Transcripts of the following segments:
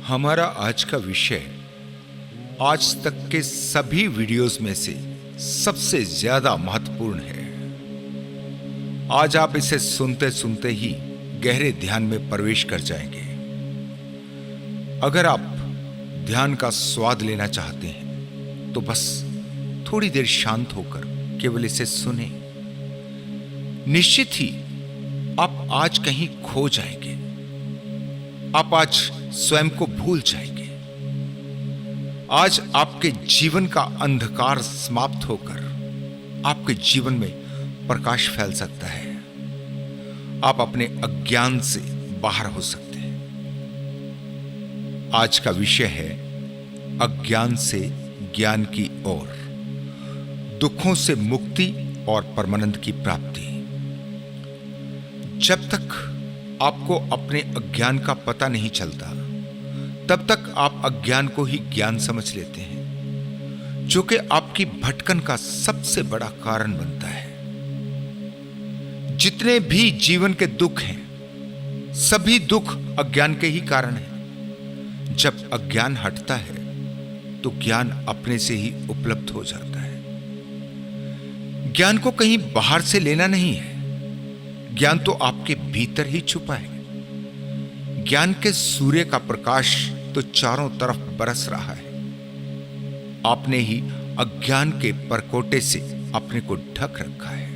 हमारा आज का विषय आज तक के सभी वीडियोस में से सबसे ज्यादा महत्वपूर्ण है। आज आप इसे सुनते सुनते ही गहरे ध्यान में प्रवेश कर जाएंगे। अगर आप ध्यान का स्वाद लेना चाहते हैं तो बस थोड़ी देर शांत होकर केवल इसे सुने। निश्चित ही आप आज कहीं खो जाएंगे। आप आज स्वयं को भूल जाएंगे। आज आपके जीवन का अंधकार समाप्त होकर आपके जीवन में प्रकाश फैल सकता है। आप अपने अज्ञान से बाहर हो सकते हैं। आज का विषय है अज्ञान से ज्ञान की ओर, दुखों से मुक्ति और परमानंद की प्राप्ति। जब तक आपको अपने अज्ञान का पता नहीं चलता तब तक आप अज्ञान को ही ज्ञान समझ लेते हैं, जो कि आपकी भटकन का सबसे बड़ा कारण बनता है। जितने भी जीवन के दुख हैं, सभी दुख अज्ञान के ही कारण हैं। जब अज्ञान हटता है तो ज्ञान अपने से ही उपलब्ध हो जाता है। ज्ञान को कहीं बाहर से लेना नहीं है, ज्ञान तो आपके भीतर ही छुपा है। ज्ञान के सूर्य का प्रकाश तो चारों तरफ बरस रहा है। आपने ही अज्ञान के परकोटे से अपने को ढक रखा है।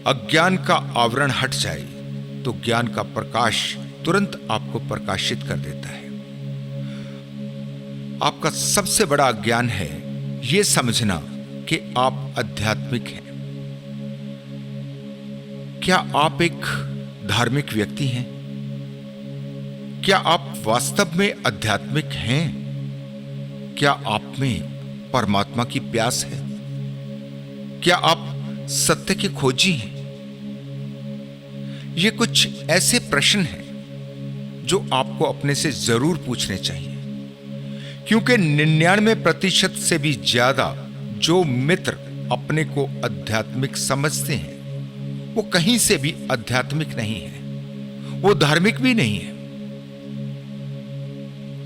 अज्ञान का आवरण हट जाए तो ज्ञान का प्रकाश तुरंत आपको प्रकाशित कर देता है। आपका सबसे बड़ा अज्ञान है यह समझना कि आप आध्यात्मिक हैं। क्या आप एक धार्मिक व्यक्ति हैं? क्या आप वास्तव में आध्यात्मिक हैं? क्या आप में परमात्मा की प्यास है? क्या आप सत्य के खोजी हैं? ये कुछ ऐसे प्रश्न हैं जो आपको अपने से जरूर पूछने चाहिए, क्योंकि 99% से भी ज्यादा जो मित्र अपने को आध्यात्मिक समझते हैं वो कहीं से भी आध्यात्मिक नहीं है, वो धार्मिक भी नहीं है।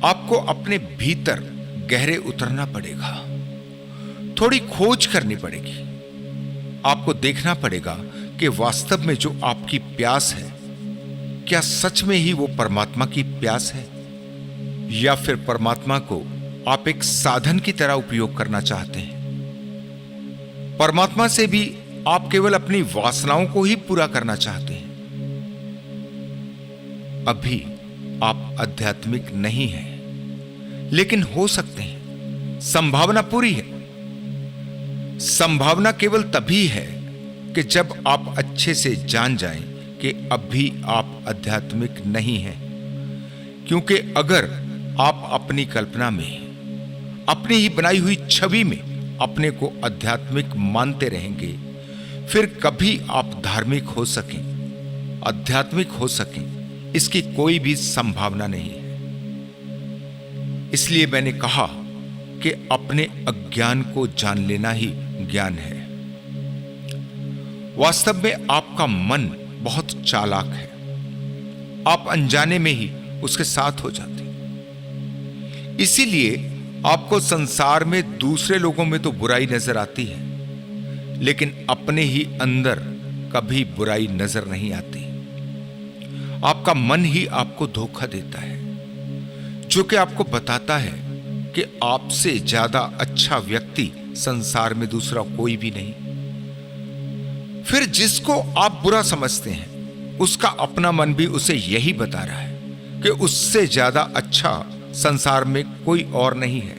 आपको अपने भीतर गहरे उतरना पड़ेगा, थोड़ी खोज करनी पड़ेगी। आपको देखना पड़ेगा कि वास्तव में जो आपकी प्यास है, क्या सच में ही वो परमात्मा की प्यास है, या फिर परमात्मा को आप एक साधन की तरह उपयोग करना चाहते हैं। परमात्मा से भी आप केवल अपनी वासनाओं को ही पूरा करना चाहते हैं। अभी आप आध्यात्मिक नहीं हैं, लेकिन हो सकते हैं। संभावना पूरी है। संभावना केवल तभी है कि जब आप अच्छे से जान जाएं कि अभी आप आध्यात्मिक नहीं हैं। क्योंकि अगर आप अपनी कल्पना में, अपनी ही बनाई हुई छवि में अपने को आध्यात्मिक मानते रहेंगे, फिर कभी आप धार्मिक हो सकें, आध्यात्मिक हो सकें, इसकी कोई भी संभावना नहीं है। इसलिए मैंने कहा कि अपने अज्ञान को जान लेना ही ज्ञान है। वास्तव में आपका मन बहुत चालाक है। आप अनजाने में ही उसके साथ हो जाते हैं। इसीलिए आपको संसार में दूसरे लोगों में तो बुराई नजर आती है, लेकिन अपने ही अंदर कभी बुराई नजर नहीं आती। आपका मन ही आपको धोखा देता है, जो कि आपको बताता है कि आपसे ज्यादा अच्छा व्यक्ति संसार में दूसरा कोई भी नहीं। फिर जिसको आप बुरा समझते हैं, उसका अपना मन भी उसे यही बता रहा है कि उससे ज्यादा अच्छा संसार में कोई और नहीं है।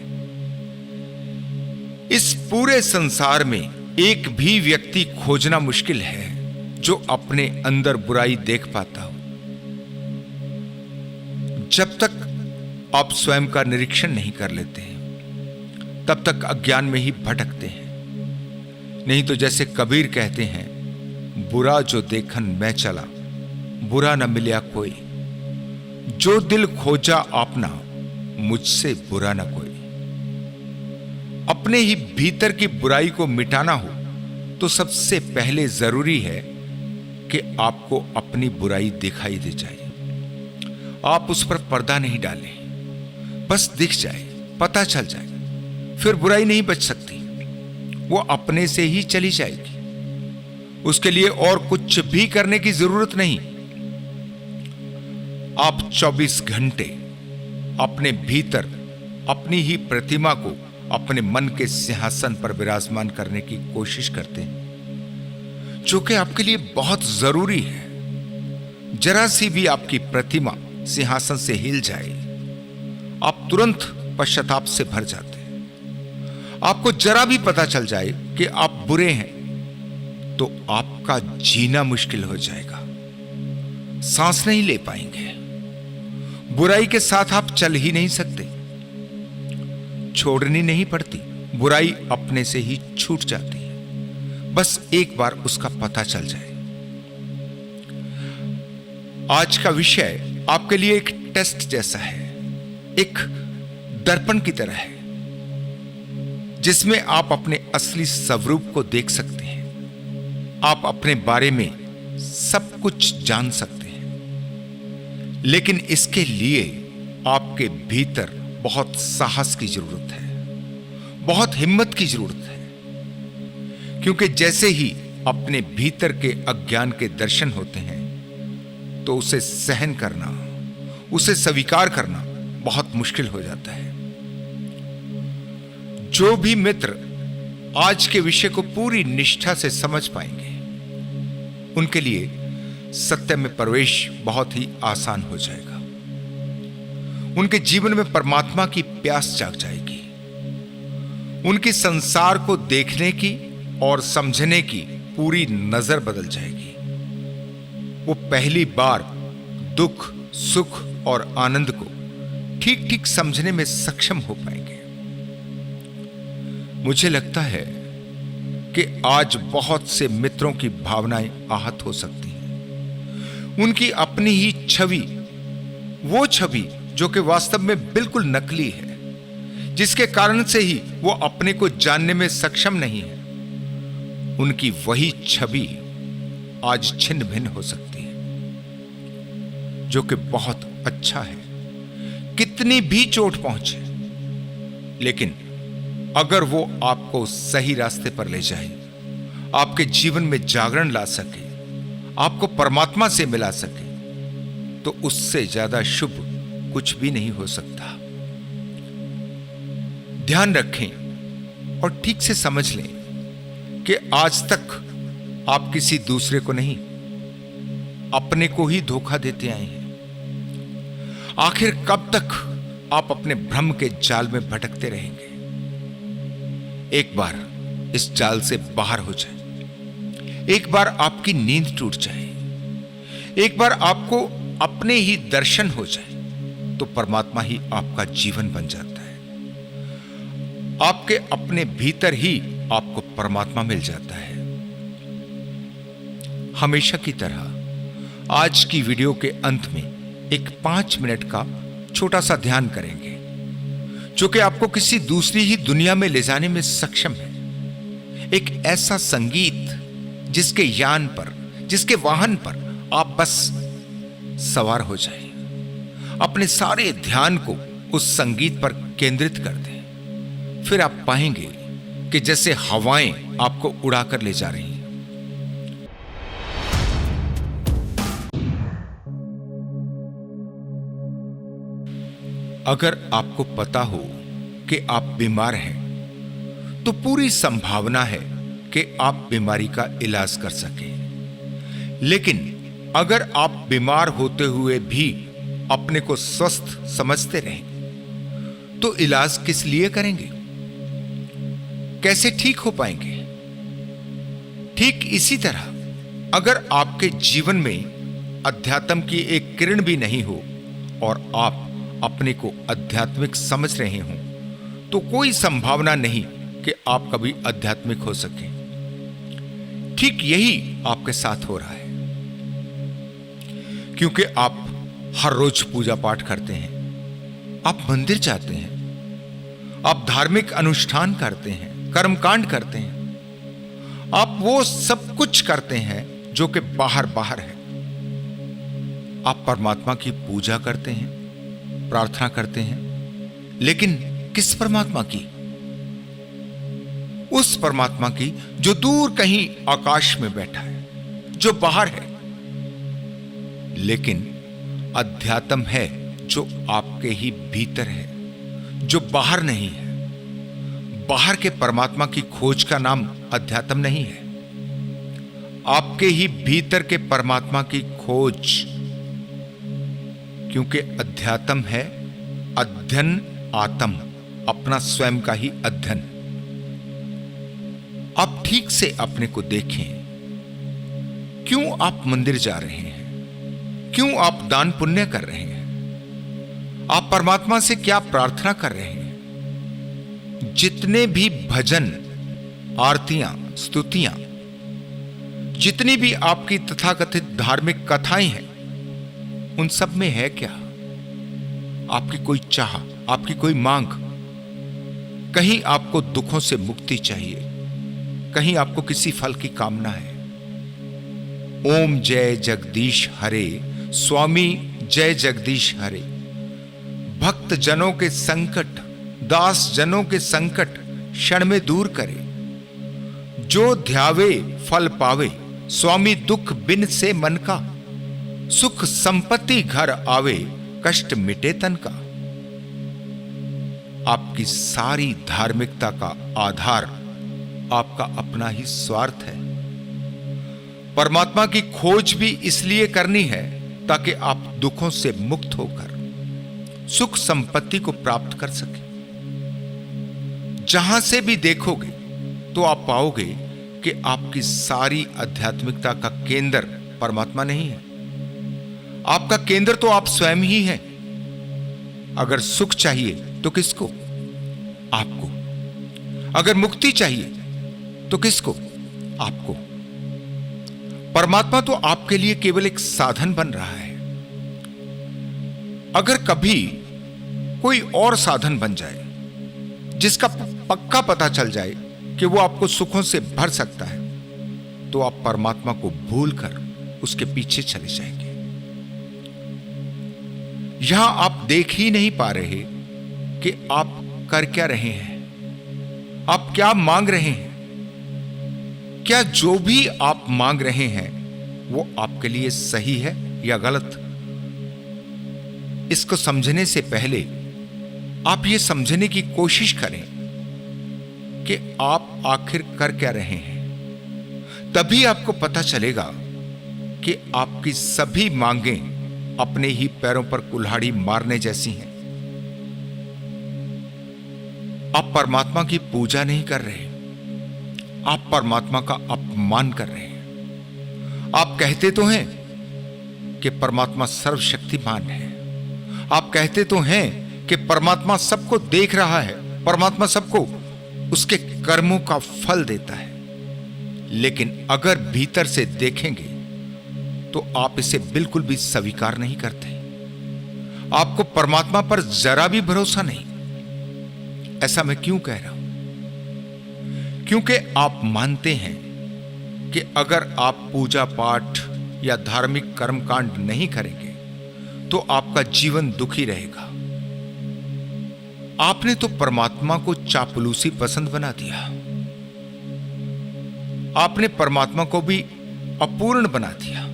इस पूरे संसार में एक भी व्यक्ति खोजना मुश्किल है जो अपने अंदर बुराई देख पाता हो। जब तक आप स्वयं का निरीक्षण नहीं कर लेते हैं, तब तक अज्ञान में ही भटकते हैं। नहीं तो जैसे कबीर कहते हैं, बुरा जो देखन मैं चला, बुरा न मिला कोई। जो दिल खोजा आपना, मुझसे बुरा न कोई। अपने ही भीतर की बुराई को मिटाना हो तो सबसे पहले जरूरी है कि आपको अपनी बुराई दिखाई दे जाए। आप उस पर पर्दा नहीं डालें, बस दिख जाए, पता चल जाए, फिर बुराई नहीं बच सकती, वो अपने से ही चली जाएगी। उसके लिए और कुछ भी करने की जरूरत नहीं। आप 24 घंटे अपने भीतर अपनी ही प्रतिमा को अपने मन के सिंहासन पर विराजमान करने की कोशिश करते हैं, जो कि आपके लिए बहुत जरूरी है। जरा सी भी आपकी प्रतिमा सिंहासन से हिल जाए, आप तुरंत पश्चाताप से भर जाते हैं। आपको जरा भी पता चल जाए कि आप बुरे हैं, तो आपका जीना मुश्किल हो जाएगा, सांस नहीं ले पाएंगे। बुराई के साथ आप चल ही नहीं सकते, छोड़नी नहीं पड़ती, बुराई अपने से ही छूट जाती है, बस एक बार उसका पता चल जाए। आज का विषय आपके लिए एक टेस्ट जैसा है, एक दर्पण की तरह है, जिसमें आप अपने असली स्वरूप को देख सकते हैं। आप अपने बारे में सब कुछ जान सकते हैं, लेकिन इसके लिए आपके भीतर बहुत साहस की जरूरत है, बहुत हिम्मत की जरूरत है। क्योंकि जैसे ही अपने भीतर के अज्ञान के दर्शन होते हैं, तो उसे सहन करना, उसे स्वीकार करना बहुत मुश्किल हो जाता है। जो भी मित्र आज के विषय को पूरी निष्ठा से समझ पाएंगे, उनके लिए सत्य में प्रवेश बहुत ही आसान हो जाएगा। उनके जीवन में परमात्मा की प्यास जाग जाएगी। उनकी संसार को देखने की और समझने की पूरी नजर बदल जाएगी। वो पहली बार दुख, सुख और आनंद को ठीक ठीक समझने में सक्षम हो पाएंगे। मुझे लगता है कि आज बहुत से मित्रों की भावनाएं आहत हो सकती हैं। उनकी अपनी ही छवि, वो छवि जो कि वास्तव में बिल्कुल नकली है, जिसके कारण से ही वो अपने को जानने में सक्षम नहीं है, उनकी वही छवि आज छिन्न भिन्न हो सकती है, जो कि बहुत अच्छा है। कितनी भी चोट पहुंचे, लेकिन अगर वो आपको सही रास्ते पर ले जाए, आपके जीवन में जागरण ला सके, आपको परमात्मा से मिला सके, तो उससे ज्यादा शुभ कुछ भी नहीं हो सकता। ध्यान रखें और ठीक से समझ लें कि आज तक आप किसी दूसरे को नहीं, अपने को ही धोखा देते आए हैं। आखिर कब तक आप अपने भ्रम के जाल में भटकते रहेंगे? एक बार इस जाल से बाहर हो जाए, एक बार आपकी नींद टूट जाए, एक बार आपको अपने ही दर्शन हो जाए, तो परमात्मा ही आपका जीवन बन जाता है। आपके अपने भीतर ही आपको परमात्मा मिल जाता है। हमेशा की तरह आज की वीडियो के अंत में एक 5 मिनट का छोटा सा ध्यान करेंगे, जो कि आपको किसी दूसरी ही दुनिया में ले जाने में सक्षम है। एक ऐसा संगीत जिसके यान पर, जिसके वाहन पर आप बस सवार हो जाएं। अपने सारे ध्यान को उस संगीत पर केंद्रित कर दें। फिर आप पाएंगे कि जैसे हवाएं आपको उड़ाकर ले जा रही हैं। अगर आपको पता हो कि आप बीमार हैं, तो पूरी संभावना है कि आप बीमारी का इलाज कर सकें। लेकिन अगर आप बीमार होते हुए भी अपने को स्वस्थ समझते रहें, तो इलाज किस लिए करेंगे? कैसे ठीक हो पाएंगे? ठीक इसी तरह अगर आपके जीवन में अध्यात्म की एक किरण भी नहीं हो और आप अपने को आध्यात्मिक समझ रहे हों, तो कोई संभावना नहीं कि आप कभी आध्यात्मिक हो सकें। ठीक यही आपके साथ हो रहा है, क्योंकि आप हर रोज पूजा पाठ करते हैं, आप मंदिर जाते हैं, आप धार्मिक अनुष्ठान करते हैं, कर्मकांड करते हैं, आप वो सब कुछ करते हैं जो कि बाहर बाहर है। आप परमात्मा की पूजा करते हैं, प्रार्थना करते हैं, लेकिन किस परमात्मा की? उस परमात्मा की जो दूर कहीं आकाश में बैठा है, जो बाहर है। लेकिन अध्यात्म है जो आपके ही भीतर है, जो बाहर नहीं है। बाहर के परमात्मा की खोज का नाम अध्यात्म नहीं है, आपके ही भीतर के परमात्मा की खोज। क्योंकि अध्यात्म है अध्ययन आत्म, अपना स्वयं का ही अध्ययन। आप ठीक से अपने को देखें। क्यों आप मंदिर जा रहे हैं? क्यों आप दान पुण्य कर रहे हैं? आप परमात्मा से क्या प्रार्थना कर रहे हैं? जितने भी भजन, आरतियां, स्तुतियां, जितनी भी आपकी तथाकथित धार्मिक कथाएं हैं, उन सब में है क्या? आपकी कोई चाह, आपकी कोई मांग? कहीं आपको दुखों से मुक्ति चाहिए, कहीं आपको किसी फल की कामना है। ओम जय जगदीश हरे, स्वामी जय जगदीश हरे। भक्त जनों के संकट, दास जनों के संकट क्षण में दूर करे। जो ध्यावे फल पावे, स्वामी दुख बिन से मन का। सुख संपत्ति घर आवे, कष्ट मिटे तन का। आपकी सारी धार्मिकता का आधार आपका अपना ही स्वार्थ है। परमात्मा की खोज भी इसलिए करनी है ताकि आप दुखों से मुक्त होकर सुख संपत्ति को प्राप्त कर सकें। जहां से भी देखोगे तो आप पाओगे कि आपकी सारी आध्यात्मिकता का केंद्र परमात्मा नहीं है। आपका केंद्र तो आप स्वयं ही हैं। अगर सुख चाहिए तो किसको? आपको। अगर मुक्ति चाहिए तो किसको? आपको। परमात्मा तो आपके लिए केवल एक साधन बन रहा है। अगर कभी कोई और साधन बन जाए जिसका पक्का पता चल जाए कि वो आपको सुखों से भर सकता है, तो आप परमात्मा को भूलकर उसके पीछे चले जाएंगे। यहां आप देख ही नहीं पा रहे कि आप कर क्या रहे हैं, आप क्या मांग रहे हैं। क्या जो भी आप मांग रहे हैं वो आपके लिए सही है या गलत? इसको समझने से पहले आप ये समझने की कोशिश करें कि आप आखिर कर क्या रहे हैं। तभी आपको पता चलेगा कि आपकी सभी मांगें अपने ही पैरों पर कुल्हाड़ी मारने जैसी हैं। आप परमात्मा की पूजा नहीं कर रहे, आप परमात्मा का अपमान कर रहे हैं। आप कहते तो हैं कि परमात्मा सर्वशक्तिमान है, आप कहते तो हैं कि परमात्मा सबको देख रहा है, परमात्मा सबको उसके कर्मों का फल देता है। लेकिन अगर भीतर से देखेंगे तो आप इसे बिल्कुल भी स्वीकार नहीं करते। आपको परमात्मा पर जरा भी भरोसा नहीं। ऐसा मैं क्यों कह रहा हूं? क्योंकि आप मानते हैं कि अगर आप पूजा पाठ या धार्मिक कर्मकांड नहीं करेंगे तो आपका जीवन दुखी रहेगा। आपने तो परमात्मा को चापलूसी पसंद बना दिया। आपने परमात्मा को भी अपूर्ण बना दिया।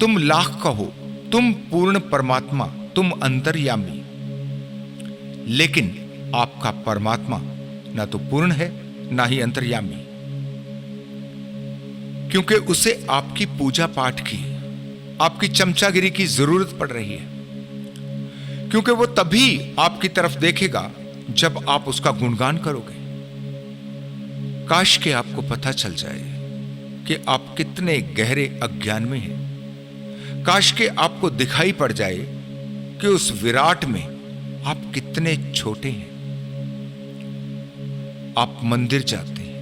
तुम लाख कहो, तुम पूर्ण परमात्मा, तुम अंतर्यामी, लेकिन आपका परमात्मा ना तो पूर्ण है ना ही अंतर्यामी। क्योंकि उसे आपकी पूजा पाठ की, आपकी चमचागिरी की जरूरत पड़ रही है। क्योंकि वो तभी आपकी तरफ देखेगा जब आप उसका गुणगान करोगे। काश के आपको पता चल जाए कि आप कितने गहरे अज्ञान में हैं। काश के आपको दिखाई पड़ जाए कि उस विराट में आप कितने छोटे हैं। आप मंदिर जाते हैं,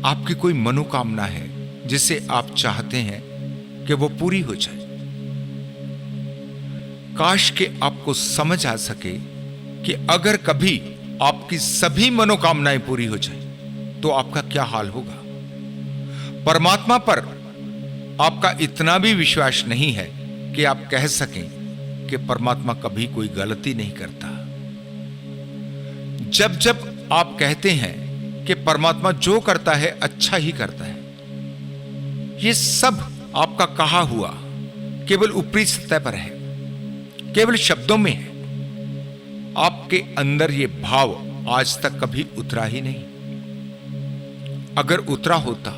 आपकी कोई मनोकामना है जिसे आप चाहते हैं कि वो पूरी हो जाए। काश के आपको समझ आ सके कि अगर कभी आपकी सभी मनोकामनाएं पूरी हो जाए तो आपका क्या हाल होगा। परमात्मा पर आपका इतना भी विश्वास नहीं है कि आप कह सकें कि परमात्मा कभी कोई गलती नहीं करता। जब जब आप कहते हैं कि परमात्मा जो करता है अच्छा ही करता है, ये सब आपका कहा हुआ केवल ऊपरी सतह पर है, केवल शब्दों में है। आपके अंदर ये भाव आज तक कभी उतरा ही नहीं। अगर उतरा होता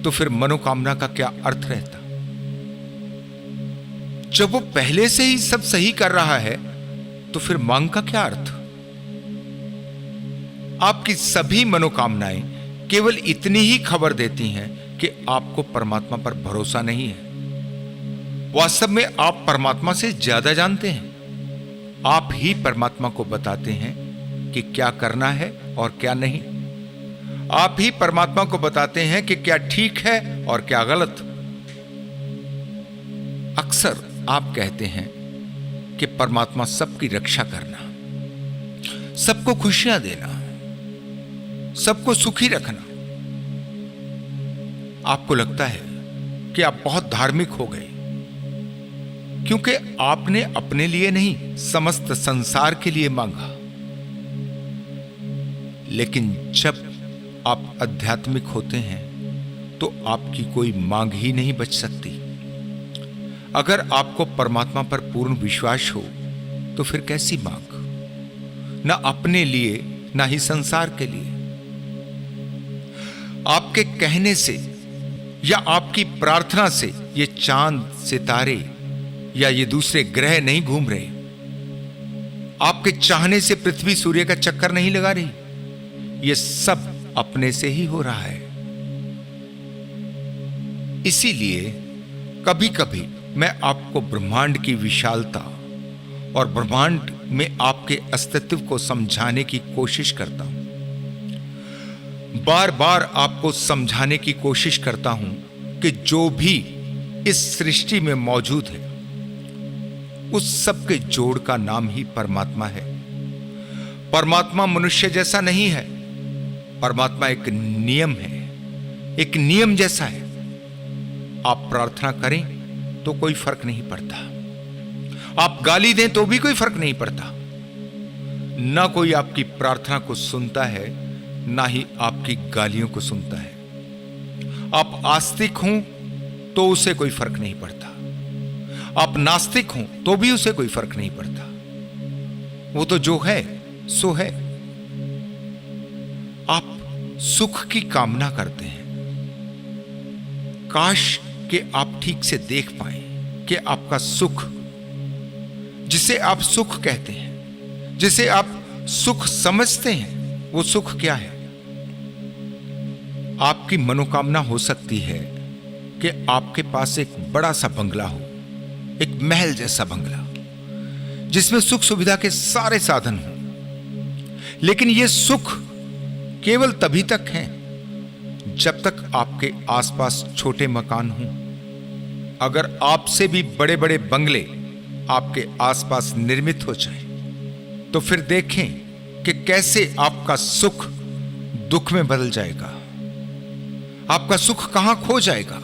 तो फिर मनोकामना का क्या अर्थ रहता? जब वो पहले से ही सब सही कर रहा है तो फिर मांग का क्या अर्थ? आपकी सभी मनोकामनाएं केवल इतनी ही खबर देती हैं कि आपको परमात्मा पर भरोसा नहीं है। वास्तव में आप परमात्मा से ज्यादा जानते हैं। आप ही परमात्मा को बताते हैं कि क्या करना है और क्या नहीं। आप ही परमात्मा को बताते हैं कि क्या ठीक है और क्या गलत। अक्सर आप कहते हैं कि परमात्मा सबकी रक्षा करना, सबको खुशियां देना, सबको सुखी रखना। आपको लगता है कि आप बहुत धार्मिक हो गए, क्योंकि आपने अपने लिए नहीं समस्त संसार के लिए मांगा। लेकिन जब आप आध्यात्मिक होते हैं तो आपकी कोई मांग ही नहीं बच सकती। अगर आपको परमात्मा पर पूर्ण विश्वास हो तो फिर कैसी मांग? ना अपने लिए ना ही संसार के लिए। आपके कहने से या आपकी प्रार्थना से ये चांद, सितारे या ये दूसरे ग्रह नहीं घूम रहे। आपके चाहने से पृथ्वी सूर्य का चक्कर नहीं लगा रही। ये सब अपने से ही हो रहा है। इसीलिए कभी कभी मैं आपको ब्रह्मांड की विशालता और ब्रह्मांड में आपके अस्तित्व को समझाने की कोशिश करता हूं। बार बार आपको समझाने की कोशिश करता हूं कि जो भी इस सृष्टि में मौजूद है उस सब के जोड़ का नाम ही परमात्मा है। परमात्मा मनुष्य जैसा नहीं है। परमात्मा एक नियम है, एक नियम जैसा है। आप प्रार्थना करें तो कोई फर्क नहीं पड़ता, आप गाली दें तो भी कोई फर्क नहीं पड़ता। ना कोई आपकी प्रार्थना को सुनता है, ना ही आपकी गालियों को सुनता है। आप आस्तिक हों तो उसे कोई फर्क नहीं पड़ता, आप नास्तिक हों तो भी उसे कोई फर्क नहीं पड़ता। वो तो जो है सो है। आप सुख की कामना करते हैं। काश कि आप ठीक से देख पाएं कि आपका सुख, जिसे आप सुख कहते हैं, जिसे आप सुख समझते हैं, वो सुख क्या है? आपकी मनोकामना हो सकती है कि आपके पास एक बड़ा सा बंगला हो, एक महल जैसा बंगला जिसमें सुख सुविधा के सारे साधन हों। लेकिन ये सुख केवल तभी तक है जब तक आपके आसपास छोटे मकान हों। अगर आपसे भी बड़े बड़े बंगले आपके आसपास निर्मित हो जाए तो फिर देखें कि कैसे आपका सुख दुख में बदल जाएगा, आपका सुख कहां खो जाएगा।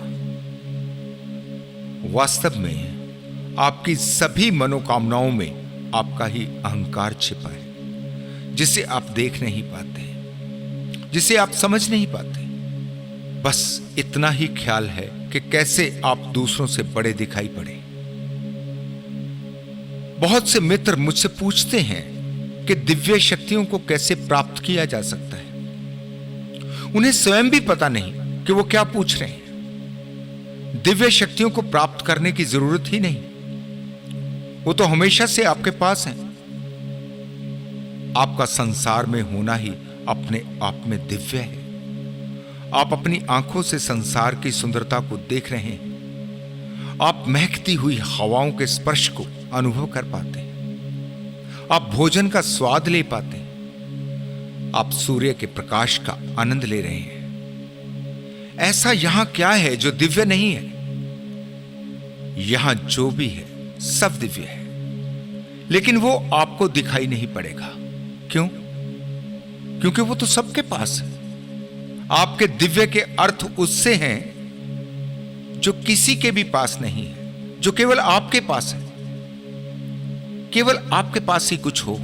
वास्तव में आपकी सभी मनोकामनाओं में आपका ही अहंकार छिपा है, जिसे आप देख नहीं पाते, जिसे आप समझ नहीं पाते। बस इतना ही ख्याल है कि कैसे आप दूसरों से बड़े दिखाई पड़े। बहुत से मित्र मुझसे पूछते हैं कि दिव्य शक्तियों को कैसे प्राप्त किया जा सकता है। उन्हें स्वयं भी पता नहीं कि वो क्या पूछ रहे हैं। दिव्य शक्तियों को प्राप्त करने की जरूरत ही नहीं, वो तो हमेशा से आपके पास है। आपका संसार में होना ही अपने आप में दिव्य है। आप अपनी आंखों से संसार की सुंदरता को देख रहे हैं। आप महकती हुई हवाओं के स्पर्श को अनुभव कर पाते हैं। आप भोजन का स्वाद ले पाते हैं। आप सूर्य के प्रकाश का आनंद ले रहे हैं। ऐसा यहां क्या है जो दिव्य नहीं है? यहां जो भी है सब दिव्य है, लेकिन वो आपको दिखाई नहीं पड़ेगा। क्यों? क्योंकि वो तो सबके पास है। आपके दिव्य के अर्थ उससे हैं जो किसी के भी पास नहीं है, जो केवल आपके पास है। केवल आपके पास ही कुछ हो।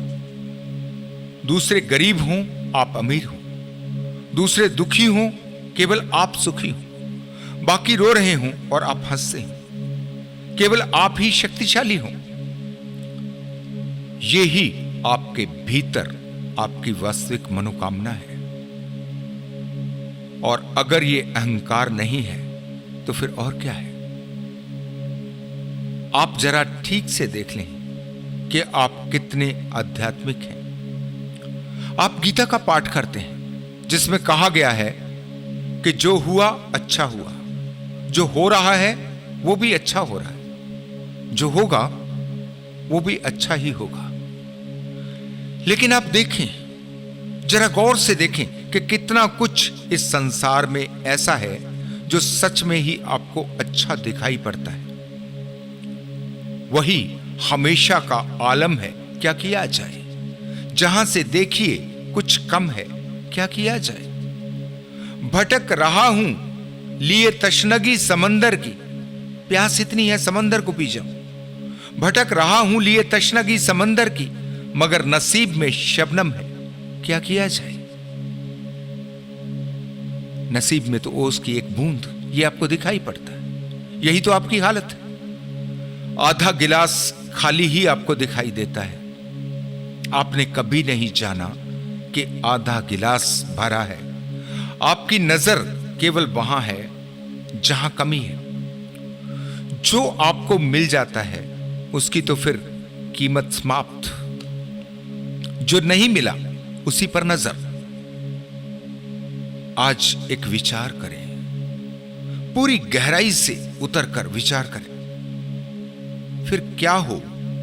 दूसरे गरीब हों, आप अमीर हो। दूसरे दुखी हों, केवल आप सुखी हो। बाकी रो रहे हों और आप हंसते हो। केवल आप ही शक्तिशाली हो। ये ही आपके भीतर आपकी वास्तविक मनोकामना है। और अगर ये अहंकार नहीं है तो फिर और क्या है? आप जरा ठीक से देख लें कि आप कितने आध्यात्मिक हैं। आप गीता का पाठ करते हैं जिसमें कहा गया है कि जो हुआ अच्छा हुआ, जो हो रहा है वो भी अच्छा हो रहा है, जो होगा वो भी अच्छा ही होगा। लेकिन आप देखें, जरा गौर से देखें कि कितना कुछ इस संसार में ऐसा है जो सच में ही आपको अच्छा दिखाई पड़ता है। वही हमेशा का आलम है, क्या किया जाए। जहां से देखिए कुछ कम है, क्या किया जाए। भटक रहा हूं लिए तशनगी समंदर की, प्यास इतनी है समंदर को पी जाऊं। भटक रहा हूं लिए तशनगी समंदर की, मगर नसीब में शबनम है, क्या किया जाए। नसीब में तो ओस की एक बूंद, ये आपको दिखाई पड़ता है। यही तो आपकी हालत है। आधा गिलास खाली ही आपको दिखाई देता है। आपने कभी नहीं जाना कि आधा गिलास भरा है। आपकी नजर केवल वहां है जहां कमी है। जो आपको मिल जाता है उसकी तो फिर कीमत समाप्त। जो नहीं मिला उसी पर नजर। आज एक विचार करें, पूरी गहराई से उतरकर विचार करें। फिर क्या हो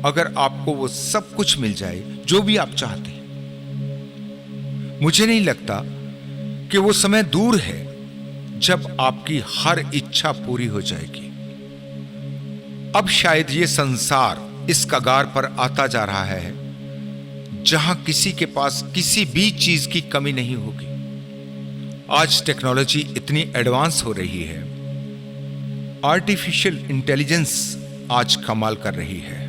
अगर आपको वो सब कुछ मिल जाए जो भी आप चाहते हैं। मुझे नहीं लगता कि वो समय दूर है जब आपकी हर इच्छा पूरी हो जाएगी। अब शायद ये संसार इस कगार पर आता जा रहा है जहां किसी के पास किसी भी चीज की कमी नहीं होगी। आज टेक्नोलॉजी इतनी एडवांस हो रही है, आर्टिफिशियल इंटेलिजेंस आज कमाल कर रही है।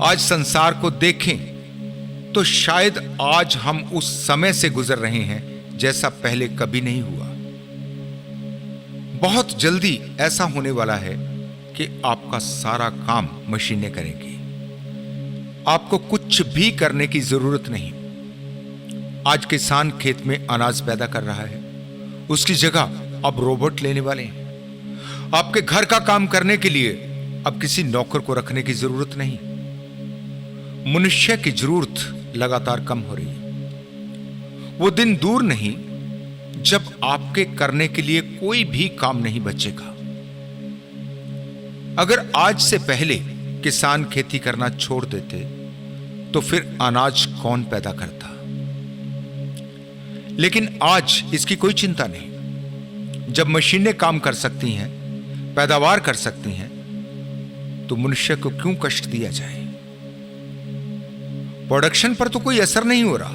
आज संसार को देखें तो शायद आज हम उस समय से गुजर रहे हैं जैसा पहले कभी नहीं हुआ। बहुत जल्दी ऐसा होने वाला है कि आपका सारा काम मशीनें करेंगी। आपको कुछ भी करने की जरूरत नहीं। आज किसान खेत में अनाज पैदा कर रहा है, उसकी जगह अब रोबोट लेने वाले हैं। आपके घर का काम करने के लिए अब किसी नौकर को रखने की जरूरत नहीं। मनुष्य की जरूरत लगातार कम हो रही है। वो दिन दूर नहीं जब आपके करने के लिए कोई भी काम नहीं बचेगा। अगर आज से पहले किसान खेती करना छोड़ देते तो फिर अनाज कौन पैदा करता। लेकिन आज इसकी कोई चिंता नहीं। जब मशीनें काम कर सकती हैं, पैदावार कर सकती हैं, तो मनुष्य को क्यों कष्ट दिया जाए। प्रोडक्शन पर तो कोई असर नहीं हो रहा।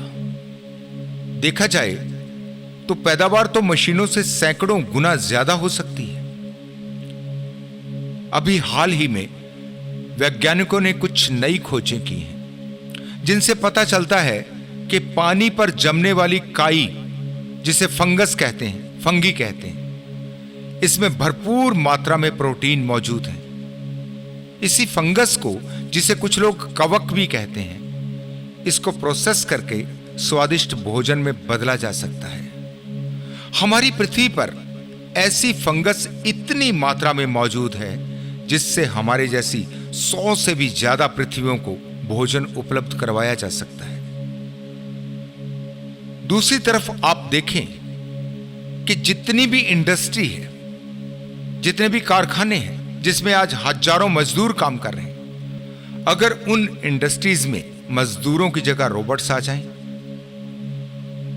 देखा जाए तो पैदावार तो मशीनों से सैकड़ों गुना ज्यादा हो सकती है। अभी हाल ही में वैज्ञानिकों ने कुछ नई खोजें की हैं जिनसे पता चलता है कि पानी पर जमने वाली काई, जिसे फंगस कहते हैं, फंगी कहते हैं, इसमें भरपूर मात्रा में प्रोटीन मौजूद है। इसी फंगस को, जिसे कुछ लोग कवक भी कहते हैं, इसको प्रोसेस करके स्वादिष्ट भोजन में बदला जा सकता है। हमारी पृथ्वी पर ऐसी फंगस इतनी मात्रा में मौजूद है जिससे हमारे जैसी 100 से भी ज्यादा पृथ्वियों को भोजन उपलब्ध करवाया जा सकता है। दूसरी तरफ आप देखें कि जितनी भी इंडस्ट्री है, जितने भी कारखाने हैं जिसमें आज हजारों मजदूर काम कर रहे हैं, अगर उन इंडस्ट्रीज में मजदूरों की जगह रोबोट्स आ जाएं,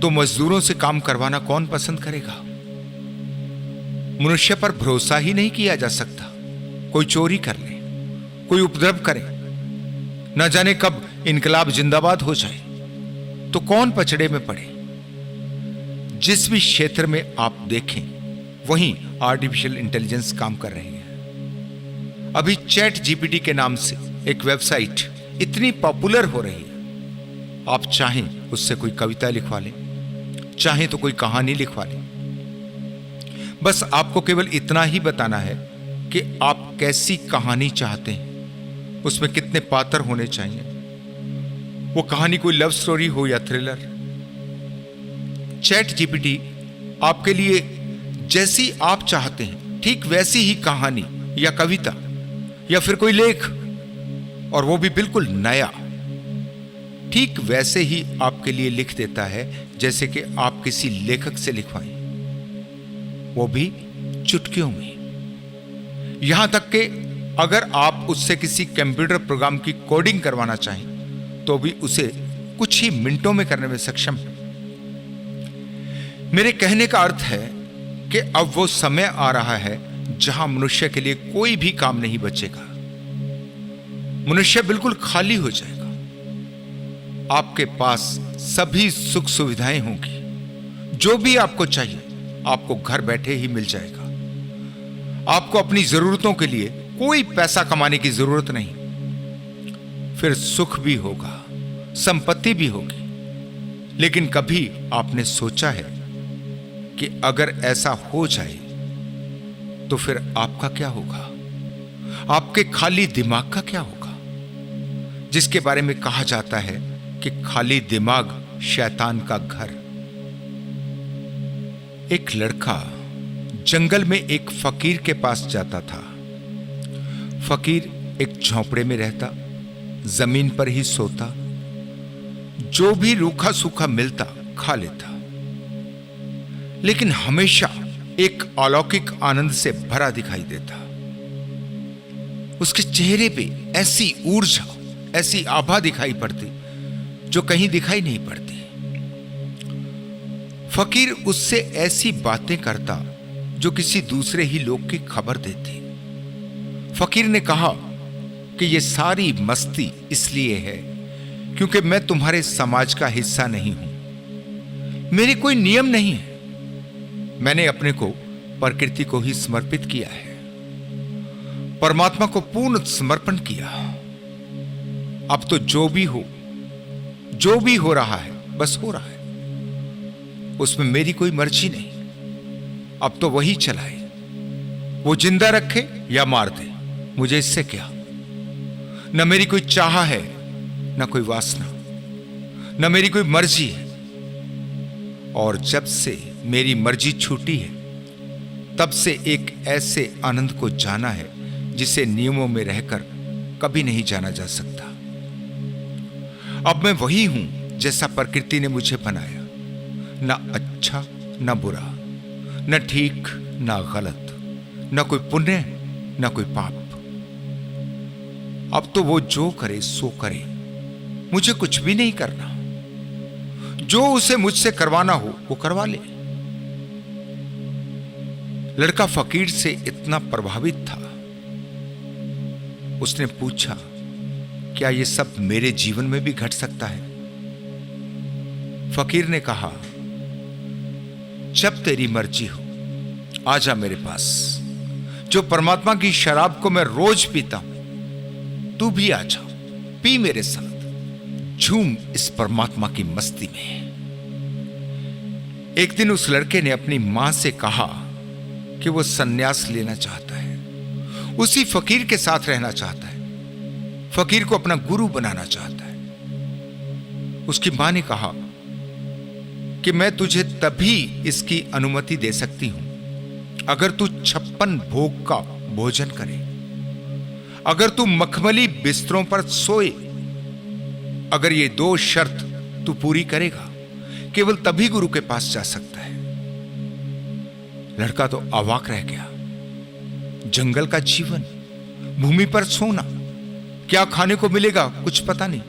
तो मजदूरों से काम करवाना कौन पसंद करेगा। मनुष्य पर भरोसा ही नहीं किया जा सकता। कोई चोरी कर ले, कोई उपद्रव करे, न जाने कब इनकलाब जिंदाबाद हो जाए, तो कौन पचड़े में पड़े। जिस भी क्षेत्र में आप देखें वहीं आर्टिफिशियल इंटेलिजेंस काम कर रही है। अभी चैट जीपीटी के नाम से एक वेबसाइट इतनी पॉपुलर हो रही है, आप चाहें उससे कोई कविता लिखवा लें, चाहें तो कोई कहानी लिखवा लें। बस आपको केवल इतना ही बताना है कि आप कैसी कहानी चाहते हैं, उसमें कितने पात्र होने चाहिए, वो कहानी कोई लव स्टोरी हो या थ्रिलर। चैट जीपीटी आपके लिए जैसी आप चाहते हैं ठीक वैसी ही कहानी या कविता या फिर कोई लेख, और वो भी बिल्कुल नया, ठीक वैसे ही आपके लिए लिख देता है जैसे कि आप किसी लेखक से लिखवाएं, वो भी चुटकियों में। यहां तक कि अगर आप उससे किसी कंप्यूटर प्रोग्राम की कोडिंग करवाना चाहें तो भी उसे कुछ ही मिनटों में करने में सक्षम है। मेरे कहने का अर्थ है कि अब वो समय आ रहा है जहां मनुष्य के लिए कोई भी काम नहीं बचेगा। मनुष्य बिल्कुल खाली हो जाएगा। आपके पास सभी सुख सुविधाएं होंगी, जो भी आपको चाहिए आपको घर बैठे ही मिल जाएगा। आपको अपनी जरूरतों के लिए कोई पैसा कमाने की जरूरत नहीं। फिर सुख भी होगा, संपत्ति भी होगी। लेकिन कभी आपने सोचा है कि अगर ऐसा हो जाए तो फिर आपका क्या होगा? आपके खाली दिमाग का क्या होगा? जिसके बारे में कहा जाता है कि खाली दिमाग शैतान का घर। एक लड़का जंगल में एक फकीर के पास जाता था। फकीर एक झोंपड़े में रहता, जमीन पर ही सोता, जो भी रूखा सूखा मिलता खा लेता, लेकिन हमेशा एक अलौकिक आनंद से भरा दिखाई देता। उसके चेहरे पे ऐसी ऊर्जा, ऐसी आभा दिखाई पड़ती जो कहीं दिखाई नहीं पड़ती। फकीर उससे ऐसी बातें करता जो किसी दूसरे ही लोग की खबर देती। फकीर ने कहा कि यह सारी मस्ती इसलिए है क्योंकि मैं तुम्हारे समाज का हिस्सा नहीं हूं। मेरे कोई नियम नहीं है। मैंने अपने को प्रकृति को ही समर्पित किया है, परमात्मा को पूर्ण समर्पण किया। अब तो जो भी हो रहा है बस हो रहा है, उसमें मेरी कोई मर्जी नहीं। अब तो वही चलाए, वो जिंदा रखे या मार दे, मुझे इससे क्या। न मेरी कोई चाह है, न कोई वासना, न मेरी कोई मर्जी है। और जब से मेरी मर्जी छूटी है तब से एक ऐसे आनंद को जाना है जिसे नियमों में रहकर कभी नहीं जाना जा सकता। अब मैं वही हूं जैसा प्रकृति ने मुझे बनाया, न अच्छा न बुरा, न ठीक न गलत, न कोई पुण्य न कोई पाप। अब तो वो जो करे सो करे, मुझे कुछ भी नहीं करना। जो उसे मुझसे करवाना हो वो करवा ले। लड़का फकीर से इतना प्रभावित था, उसने पूछा, क्या ये सब मेरे जीवन में भी घट सकता है? फकीर ने कहा, जब तेरी मर्जी हो आजा मेरे पास। जो परमात्मा की शराब को मैं रोज पीता हूं, तू भी आजा, पी मेरे साथ, झूम इस परमात्मा की मस्ती में। एक दिन उस लड़के ने अपनी मां से कहा कि वो सन्यास लेना चाहता है, उसी फकीर के साथ रहना चाहता है, फकीर को अपना गुरु बनाना चाहता है। उसकी मां ने कहा कि मैं तुझे तभी इसकी अनुमति दे सकती हूं अगर तू 56 भोग का भोजन करे, अगर तू मखमली बिस्तरों पर सोए। अगर ये 2 शर्त तू पूरी करेगा, केवल तभी गुरु के पास जा सकता है। लड़का तो अवाक रह गया। जंगल का जीवन, भूमि पर सोना, क्या खाने को मिलेगा कुछ पता नहीं।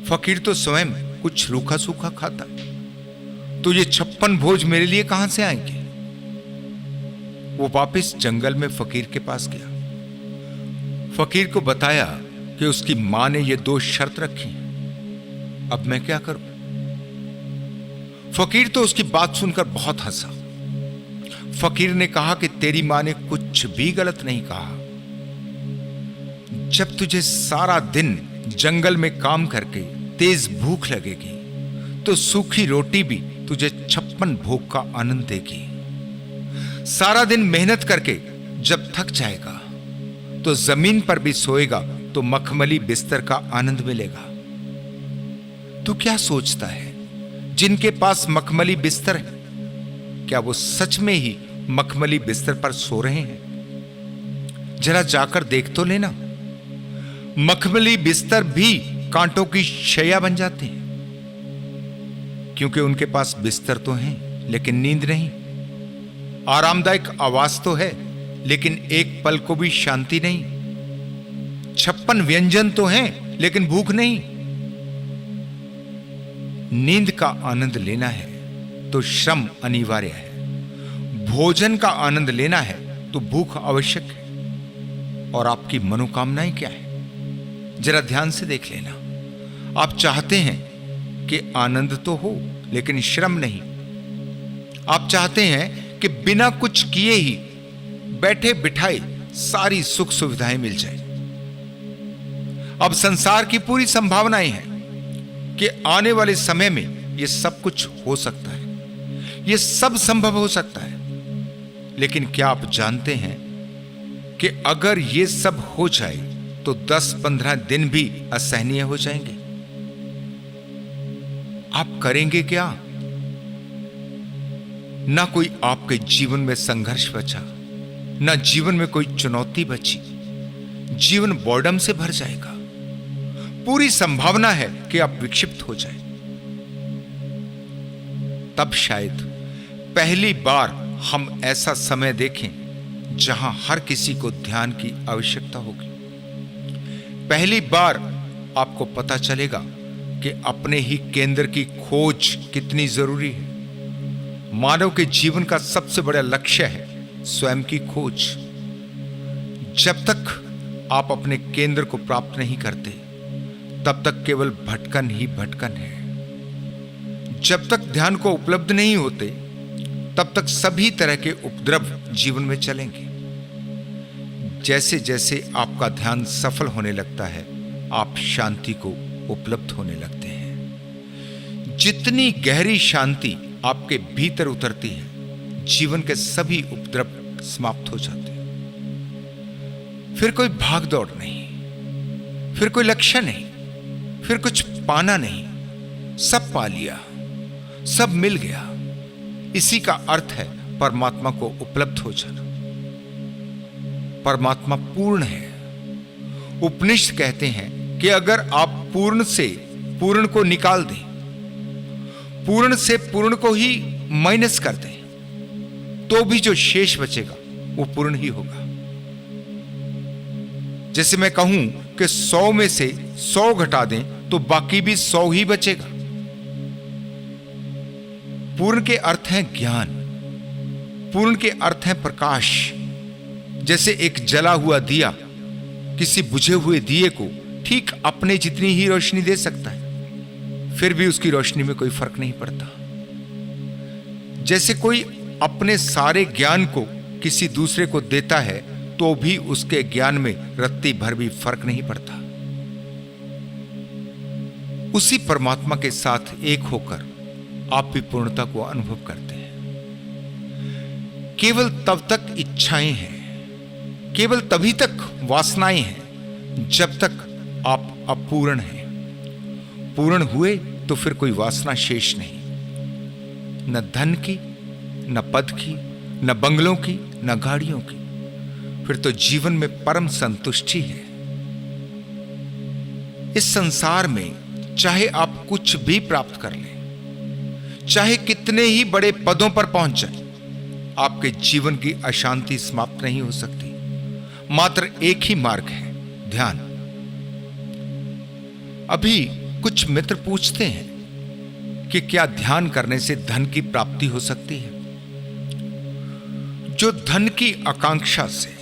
फकीर तो स्वयं कुछ रूखा सूखा खाता, तो ये 56 भोज मेरे लिए कहां से आएंगे? वो वापस जंगल में फकीर के पास गया। फकीर को बताया कि उसकी मां ने ये 2 शर्त रखी। अब मैं क्या करूं? फकीर तो उसकी बात सुनकर बहुत हंसा। फकीर ने कहा कि तेरी मां ने कुछ भी गलत नहीं कहा। जब तुझे सारा दिन जंगल में काम करके तेज भूख लगेगी तो सूखी रोटी भी तुझे 56 भोग का आनंद देगी। सारा दिन मेहनत करके जब थक जाएगा तो जमीन पर भी सोएगा तो मखमली बिस्तर का आनंद मिलेगा। तू क्या सोचता है, जिनके पास मखमली बिस्तर है, क्या वो सच में ही मखमली बिस्तर पर सो रहे हैं? जरा जाकर देख तो लेना। मखमली बिस्तर भी कांटों की शैया बन जाते हैं, क्योंकि उनके पास बिस्तर तो है लेकिन नींद नहीं। आरामदायक आवास तो है लेकिन एक पल को भी शांति नहीं। 56 व्यंजन तो हैं लेकिन भूख नहीं। नींद का आनंद लेना है तो श्रम अनिवार्य है। भोजन का आनंद लेना है तो भूख आवश्यक है। और आपकी मनोकामनाएं क्या है, जरा ध्यान से देख लेना। आप चाहते हैं कि आनंद तो हो लेकिन श्रम नहीं। आप चाहते हैं कि बिना कुछ किए ही बैठे बिठाए सारी सुख सुविधाएं मिल जाए। अब संसार की पूरी संभावनाएं हैं कि आने वाले समय में यह सब कुछ हो सकता है, यह सब संभव हो सकता है। लेकिन क्या आप जानते हैं कि अगर यह सब हो जाए तो 10-15 दिन भी असहनीय हो जाएंगे? आप करेंगे क्या? ना कोई आपके जीवन में संघर्ष बचा, ना जीवन में कोई चुनौती बची। जीवन बोर्डम से भर जाएगा। पूरी संभावना है कि आप विक्षिप्त हो जाए। तब शायद पहली बार हम ऐसा समय देखें जहां हर किसी को ध्यान की आवश्यकता होगी। पहली बार आपको पता चलेगा कि अपने ही केंद्र की खोज कितनी जरूरी है। मानव के जीवन का सबसे बड़ा लक्ष्य है स्वयं की खोज। जब तक आप अपने केंद्र को प्राप्त नहीं करते तब तक केवल भटकन ही भटकन है। जब तक ध्यान को उपलब्ध नहीं होते तब तक सभी तरह के उपद्रव जीवन में चलेंगे। जैसे जैसे आपका ध्यान सफल होने लगता है आप शांति को उपलब्ध होने लगते हैं। जितनी गहरी शांति आपके भीतर उतरती है जीवन के सभी उपद्रव समाप्त हो जाते हैं। फिर कोई भाग दौड़ नहीं, फिर कोई लक्ष्य नहीं, फिर कुछ पाना नहीं। सब पा लिया, सब मिल गया। इसी का अर्थ है परमात्मा को उपलब्ध हो जाना। परमात्मा पूर्ण है। उपनिषद कहते हैं कि अगर आप पूर्ण से पूर्ण को निकाल दें, पूर्ण से पूर्ण को ही माइनस कर दें, तो भी जो शेष बचेगा वो पूर्ण ही होगा। जैसे मैं कहूं कि 100 में से 100 घटा दें तो बाकी भी 100 ही बचेगा। पूर्ण के अर्थ है ज्ञान, पूर्ण के अर्थ है प्रकाश। जैसे एक जला हुआ दिया किसी बुझे हुए दिए को ठीक अपने जितनी ही रोशनी दे सकता है, फिर भी उसकी रोशनी में कोई फर्क नहीं पड़ता। जैसे कोई अपने सारे ज्ञान को किसी दूसरे को देता है तो भी उसके ज्ञान में रत्ती भर भी फर्क नहीं पड़ता। उसी परमात्मा के साथ एक होकर आप भी पूर्णता को अनुभव करते हैं। केवल तब तक इच्छाएं हैं, केवल तभी तक वासनाएं हैं जब तक आप अपूर्ण हैं। पूर्ण हुए तो फिर कोई वासना शेष नहीं, न धन की, न पद की, न बंगलों की, न गाड़ियों की। फिर तो जीवन में परम संतुष्टि है। इस संसार में चाहे आप कुछ भी प्राप्त कर लें, चाहे कितने ही बड़े पदों पर पहुंच जाए, आपके जीवन की अशांति समाप्त नहीं हो सकती। मात्र एक ही मार्ग है, ध्यान। अभी कुछ मित्र पूछते हैं कि क्या ध्यान करने से धन की प्राप्ति हो सकती है? जो धन की आकांक्षा से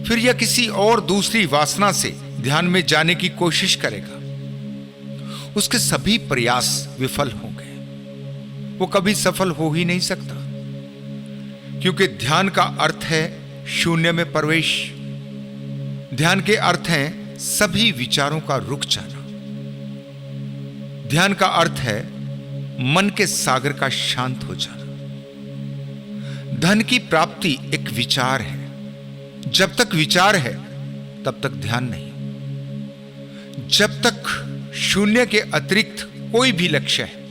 फिर या किसी और दूसरी वासना से ध्यान में जाने की कोशिश करेगा, उसके सभी प्रयास विफल होंगे। वो कभी सफल हो ही नहीं सकता। क्योंकि ध्यान का अर्थ है शून्य में प्रवेश। ध्यान के अर्थ हैं सभी विचारों का रुक जाना। ध्यान का अर्थ है मन के सागर का शांत हो जाना। धन की प्राप्ति एक विचार है। जब तक विचार है तब तक ध्यान नहीं। जब तक शून्य के अतिरिक्त कोई भी लक्ष्य है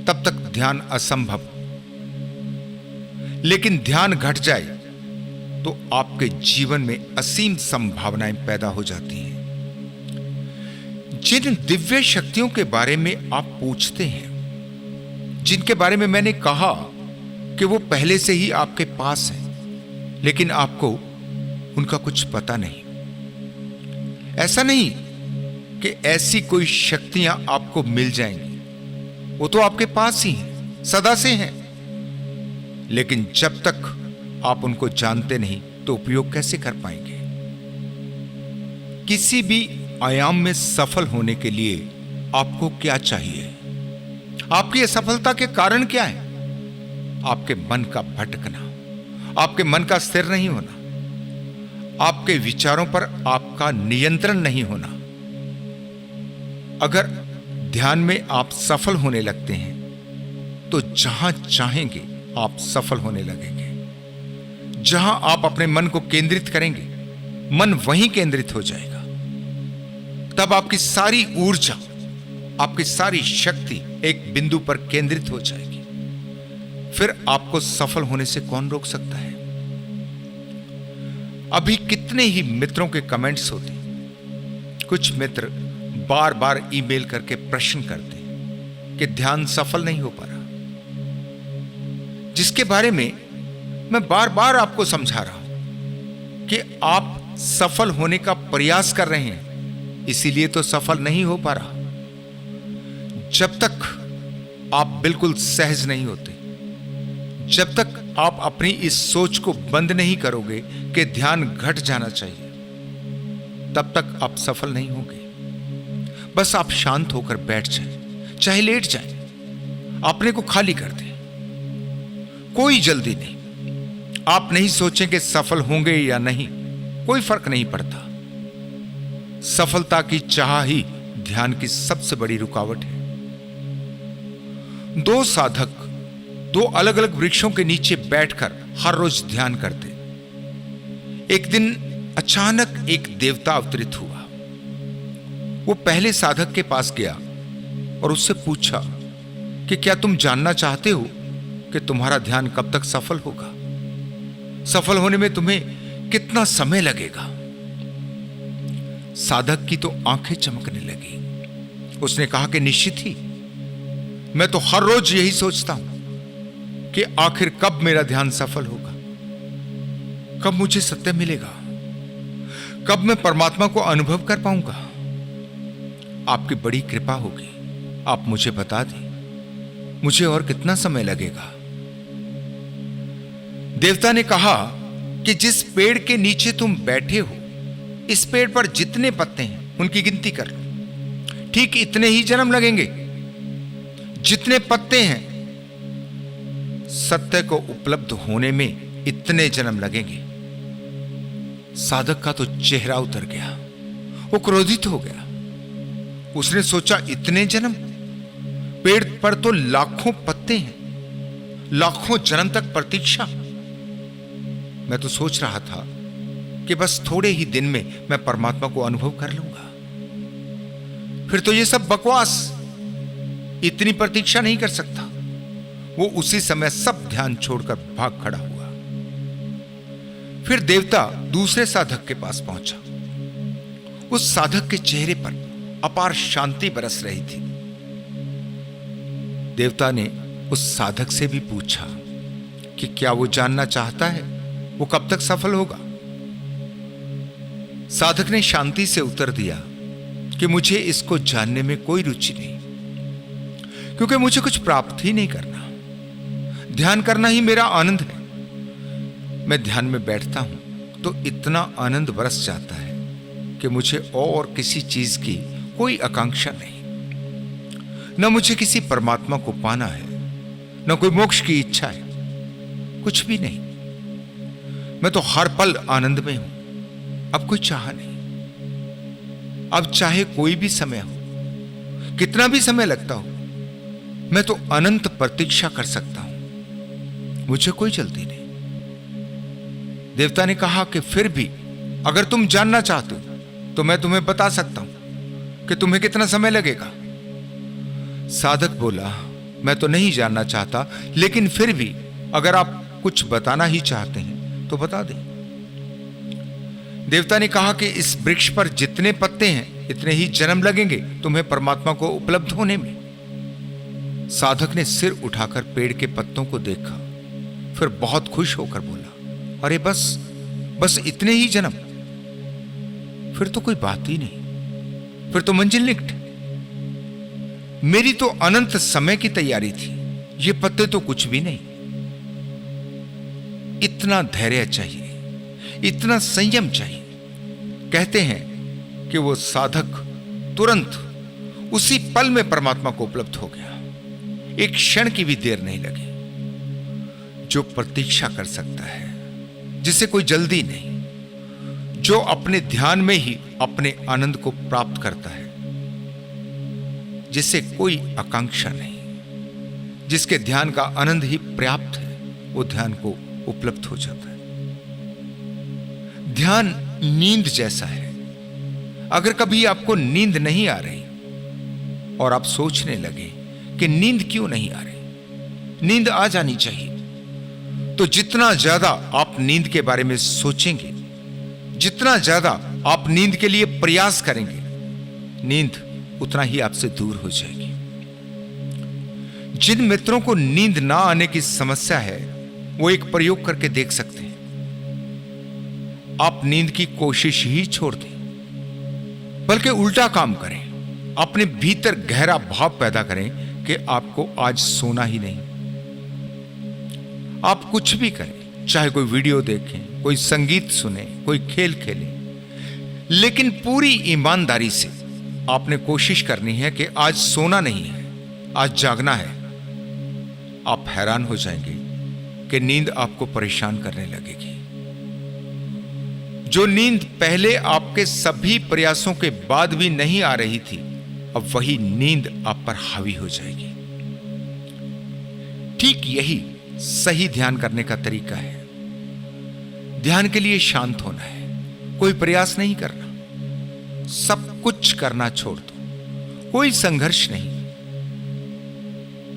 तब तक ध्यान असंभव। लेकिन ध्यान घट जाए तो आपके जीवन में असीम संभावनाएं पैदा हो जाती हैं। जिन दिव्य शक्तियों के बारे में आप पूछते हैं, जिनके बारे में मैंने कहा कि वो पहले से ही आपके पास हैं, लेकिन आपको उनका कुछ पता नहीं। ऐसा नहीं कि ऐसी कोई शक्तियां आपको मिल जाएंगी, वो तो आपके पास ही हैं, सदा से हैं। लेकिन जब तक आप उनको जानते नहीं तो उपयोग कैसे कर पाएंगे? किसी भी आयाम में सफल होने के लिए आपको क्या चाहिए? आपकी असफलता के कारण क्या है? आपके मन का भटकना, आपके मन का स्थिर नहीं होना, आपके विचारों पर आपका नियंत्रण नहीं होना। अगर ध्यान में आप सफल होने लगते हैं तो जहां चाहेंगे आप सफल होने लगेंगे। जहां आप अपने मन को केंद्रित करेंगे, मन वहीं केंद्रित हो जाएगा। तब आपकी सारी ऊर्जा, आपकी सारी शक्ति एक बिंदु पर केंद्रित हो जाएगी। फिर आपको सफल होने से कौन रोक सकता है? अभी कितने ही मित्रों के कमेंट्स होते हैं। कुछ मित्र बार बार ईमेल करके प्रश्न करते हैं कि ध्यान सफल नहीं हो पा रहा, जिसके बारे में मैं बार बार आपको समझा रहा हूं कि आप सफल होने का प्रयास कर रहे हैं, इसीलिए तो सफल नहीं हो पा रहा। जब तक आप बिल्कुल सहज नहीं होते, जब तक आप अपनी इस सोच को बंद नहीं करोगे कि ध्यान घट जाना चाहिए, तब तक आप सफल नहीं होंगे। बस आप शांत होकर बैठ जाएं, चाहे लेट जाएं, अपने को खाली कर दें। कोई जल्दी नहीं। आप नहीं सोचें कि सफल होंगे या नहीं, कोई फर्क नहीं पड़ता। सफलता की चाह ही ध्यान की सबसे बड़ी रुकावट है। दो साधक दो अलग अलग वृक्षों के नीचे बैठकर हर रोज ध्यान करते। एक दिन अचानक एक देवता अवतरित हुआ। वो पहले साधक के पास गया और उससे पूछा कि क्या तुम जानना चाहते हो कि तुम्हारा ध्यान कब तक सफल होगा? सफल होने में तुम्हें कितना समय लगेगा? साधक की तो आंखें चमकने लगी। उसने कहा कि निश्चित ही, मैं तो हर रोज यही सोचता हूं कि आखिर कब मेरा ध्यान सफल होगा, कब मुझे सत्य मिलेगा, कब मैं परमात्मा को अनुभव कर पाऊंगा। आपकी बड़ी कृपा होगी, आप मुझे बता दें, मुझे और कितना समय लगेगा? देवता ने कहा कि जिस पेड़ के नीचे तुम बैठे हो, इस पेड़ पर जितने पत्ते हैं उनकी गिनती कर लो। ठीक इतने ही जन्म लगेंगे जितने पत्ते हैं। सत्य को उपलब्ध होने में इतने जन्म लगेंगे। साधक का तो चेहरा उतर गया, वो क्रोधित हो गया। उसने सोचा, इतने जन्म? पेड़ पर तो लाखों पत्ते हैं, लाखों जन्म तक प्रतीक्षा। मैं तो सोच रहा था कि बस थोड़े ही दिन में मैं परमात्मा को अनुभव कर लूंगा। फिर तो ये सब बकवास, इतनी प्रतीक्षा नहीं कर सकता। वो उसी समय सब ध्यान छोड़कर भाग खड़ा हुआ। फिर देवता दूसरे साधक के पास पहुंचा। उस साधक के चेहरे पर अपार शांति बरस रही थी। देवता ने उस साधक से भी पूछा कि क्या वो जानना चाहता है वो कब तक सफल होगा? साधक ने शांति से उत्तर दिया कि मुझे इसको जानने में कोई रुचि नहीं, क्योंकि मुझे कुछ प्राप्त ही नहीं करना। ध्यान करना ही मेरा आनंद है। मैं ध्यान में बैठता हूं तो इतना आनंद बरस जाता है कि मुझे और किसी चीज की कोई आकांक्षा नहीं। न मुझे किसी परमात्मा को पाना है, न कोई मोक्ष की इच्छा है। कुछ भी नहीं। मैं तो हर पल आनंद में हूं। अब कोई चाह नहीं। अब चाहे कोई भी समय हो, कितना भी समय लगता हो, मैं तो अनंत प्रतीक्षा कर सकता हूं। मुझे कोई जल्दी नहीं। देवता ने कहा कि फिर भी अगर तुम जानना चाहते हो तो मैं तुम्हें बता सकता हूं कि तुम्हें कितना समय लगेगा। साधक बोला, मैं तो नहीं जानना चाहता, लेकिन फिर भी अगर आप कुछ बताना ही चाहते हैं तो बता दें। देवता ने कहा कि इस वृक्ष पर जितने पत्ते हैं इतने ही जन्म लगेंगे तुम्हें परमात्मा को उपलब्ध होने में। साधक ने सिर उठाकर पेड़ के पत्तों को देखा, फिर बहुत खुश होकर बोला, अरे बस इतने ही जन्म, फिर तो कोई बात ही नहीं, फिर तो मंजिल निकट। मेरी तो अनंत समय की तैयारी थी, ये पत्ते तो कुछ भी नहीं। इतना धैर्य चाहिए, इतना संयम चाहिए। कहते हैं कि वो साधक तुरंत उसी पल में परमात्मा को उपलब्ध हो गया। एक क्षण की भी देर नहीं लगी। जो प्रतीक्षा कर सकता है, जिसे कोई जल्दी नहीं, जो अपने ध्यान में ही अपने आनंद को प्राप्त करता है, जिसे कोई आकांक्षा नहीं, जिसके ध्यान का आनंद ही पर्याप्त है, वो ध्यान को उपलब्ध हो जाता है। ध्यान नींद जैसा है। अगर कभी आपको नींद नहीं आ रही और आप सोचने लगे कि नींद क्यों नहीं आ रही, नींद आ जानी चाहिए, तो जितना ज्यादा आप नींद के बारे में सोचेंगे, जितना ज्यादा आप नींद के लिए प्रयास करेंगे, नींद उतना ही आपसे दूर हो जाएगी। जिन मित्रों को नींद ना आने की समस्या है वो एक प्रयोग करके देख सकते हैं। आप नींद की कोशिश ही छोड़ दें, बल्कि उल्टा काम करें। अपने भीतर गहरा भाव पैदा करें कि आपको आज सोना ही नहीं। आप कुछ भी करें, चाहे कोई वीडियो देखें, कोई संगीत सुने, कोई खेल खेलें, लेकिन पूरी ईमानदारी से आपने कोशिश करनी है कि आज सोना नहीं है, आज जागना है। आप हैरान हो जाएंगे कि नींद आपको परेशान करने लगेगी। जो नींद पहले आपके सभी प्रयासों के बाद भी नहीं आ रही थी, अब वही नींद आप पर हावी हो जाएगी। ठीक यही सही ध्यान करने का तरीका है। ध्यान के लिए शांत होना है, कोई प्रयास नहीं करना, सब कुछ करना छोड़ दो, कोई संघर्ष नहीं।